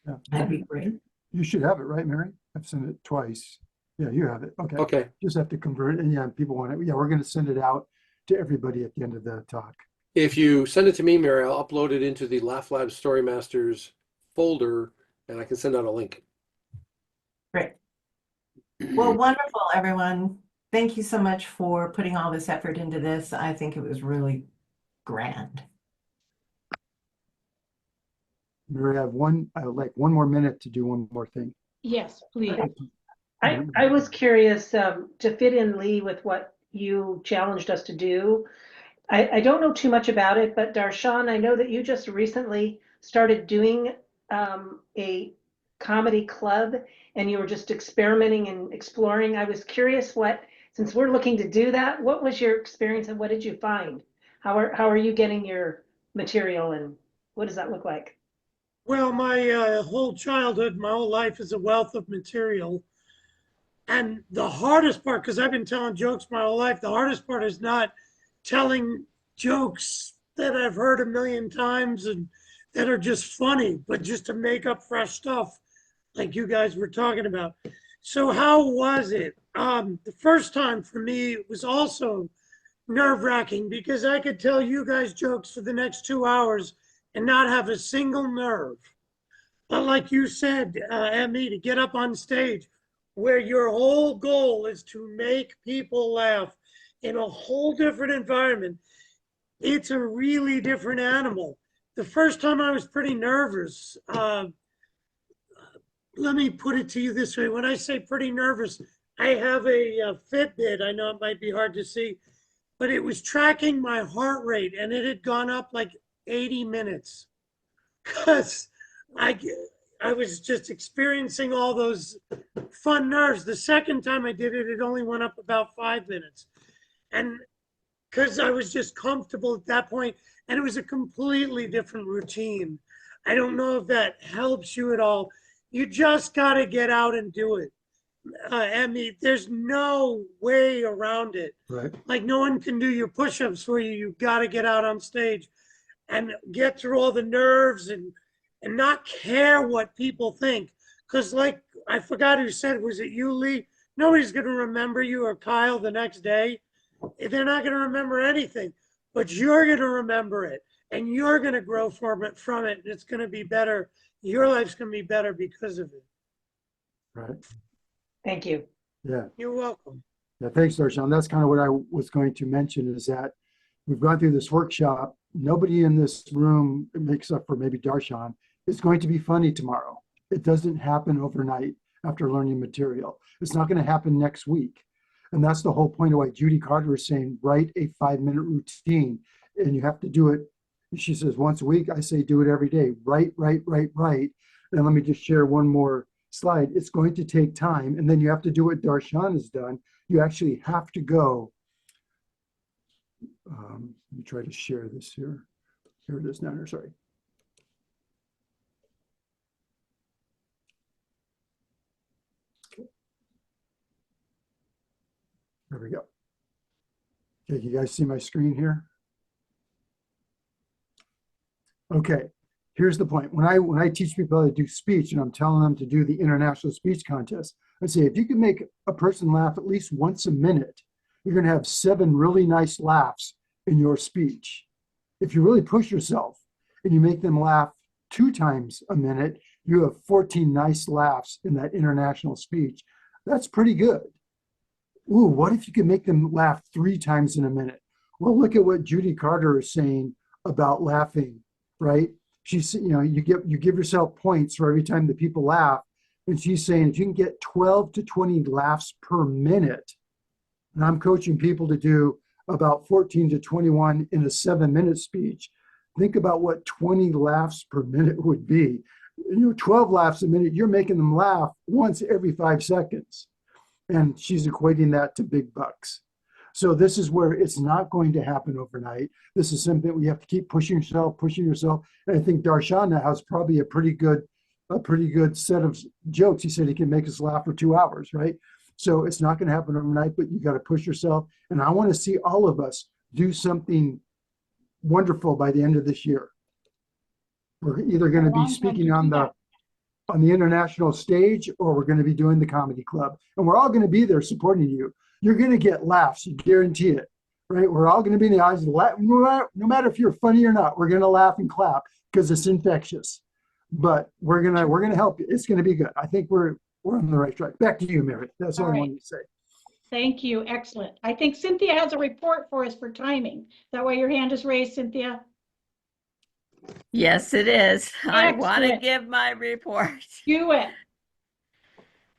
Yeah. That'd be great. You should have it, right, Mary? I've sent it twice. Yeah, you have it. Okay. Okay. Just have to convert it. And yeah, people want it. Yeah, we're going to send it out to everybody at the end of the talk. If you send it to me, Mary, I'll upload it into the Laugh Lab StoryMasters folder, and I can send out a link. Great. Well, wonderful, everyone. Thank you so much for putting all this effort into this. I think it was really grand. Mary, I would like one more minute to do one more thing. yes, please. I was curious to fit in, Lee, with what you challenged us to do. I don't know too much about it, but Darshan, I know that you just recently started doing a comedy club and you were just experimenting and exploring. I was curious since we're looking to do that, what was your experience and what did you find? How are you getting your material and what does that look like? Well, my whole childhood, my whole life is a wealth of material. And the hardest part, because I've been telling jokes my whole life, the hardest part is not telling jokes that I've heard a million times and that are just funny, but just to make up fresh stuff like you guys were talking about. So how was it? The first time for me, it was also nerve-wracking because I could tell you guys jokes for the next 2 hours and not have a single nerve. But like you said, Emmy, to get up on stage where your whole goal is to make people laugh in a whole different environment, it's a really different animal. The first time I was pretty nervous. Let me put it to you this way. When I say pretty nervous, I have a Fitbit. I know it might be hard to see, but it was tracking my heart rate and it had gone up like 80 minutes because I was just experiencing all those fun nerves. The second time I did it, it only went up about 5 minutes. And because I was just comfortable at that point, and it was a completely different routine. I don't know if that helps you at all. You just got to get out and do it. Emmy, there's no way around it. Right. Like no one can do your push-ups for you. You got to get out on stage and get through all the nerves and not care what people think. Because like, I forgot who said, was it you, Lee? Nobody's going to remember you or Kyle the next day. They're not going to remember anything, but you're going to remember it and you're going to grow from it. And it's going to be better. Your life's going to be better because of it. Right. Thank you. Yeah. You're welcome. Yeah. Thanks, Darshan. That's kind of what I was going to mention is that we've gone through this workshop. Nobody in this room, except for maybe Darshan, is going to be funny tomorrow. It doesn't happen overnight after learning material. It's not going to happen next week. And that's the whole point of why Judy Carter is saying, write a 5-minute routine. And you have to do it. She says once a week. I say do it every day. Write. And let me just share one more slide. It's going to take time. And then you have to do what Darshan has done. You actually have to go. Let me try to share this here. Here it is down here, sorry. Okay. There we go. Okay, you guys see my screen here? Okay, here's the point. When I teach people how to do speech and I'm telling them to do the international speech contest, I say, if you can make a person laugh at least once a minute, you're gonna have 7 really nice laughs in your speech. If you really push yourself and you make them laugh 2 times a minute, you have 14 nice laughs in that international speech. That's pretty good. Ooh, what if you could make them laugh 3 times in a minute? Well, look at what Judy Carter is saying about laughing, right? She's, you give yourself points for every time that people laugh. And she's saying if you can get 12 to 20 laughs per minute, and I'm coaching people to do about 14 to 21 in a 7-minute speech, think about what 20 laughs per minute would be. 12 laughs a minute, you're making them laugh once every 5 seconds. And she's equating that to big bucks. So this is where it's not going to happen overnight. This is something we have to keep pushing yourself. And I think Darshan now has probably a pretty good set of jokes. He said he can make us laugh for 2 hours, right? So it's not going to happen overnight, but you got to push yourself. And I want to see all of us do something wonderful by the end of this year. We're either going to be speaking on the international stage, or we're going to be doing the comedy club, and we're all going to be there supporting you. You're going to get laughs, you guarantee it, right? We're all going to be in the eyes of no matter if you're funny or not. We're going to laugh and clap because it's infectious. But we're gonna help you. It's going to be good. I think we're on the right track. Back to you, Mary. That's all I wanted to say. Thank you. Excellent. I think Cynthia has a report for us for timing. Is that why your hand is raised, Cynthia? Yes, it is. I want to Excellent. give my report. Do it.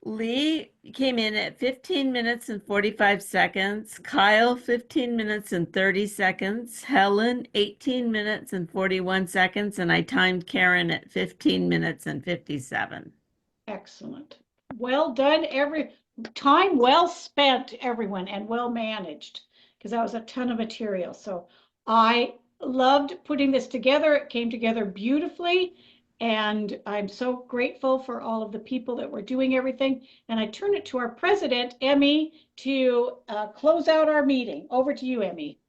Lee came in at 15 minutes and 45 seconds. Kyle, 15 minutes and 30 seconds. Helen, 18 minutes and 41 seconds. And I timed Karen at 15 minutes and 57. Excellent. Well done. Time well spent, everyone, and well managed, because that was a ton of material. So I loved putting this together. It came together beautifully. And I'm so grateful for all of the people that were doing everything. And I turn it to our president, Emmy, to close out our meeting. Over to you, Emmy.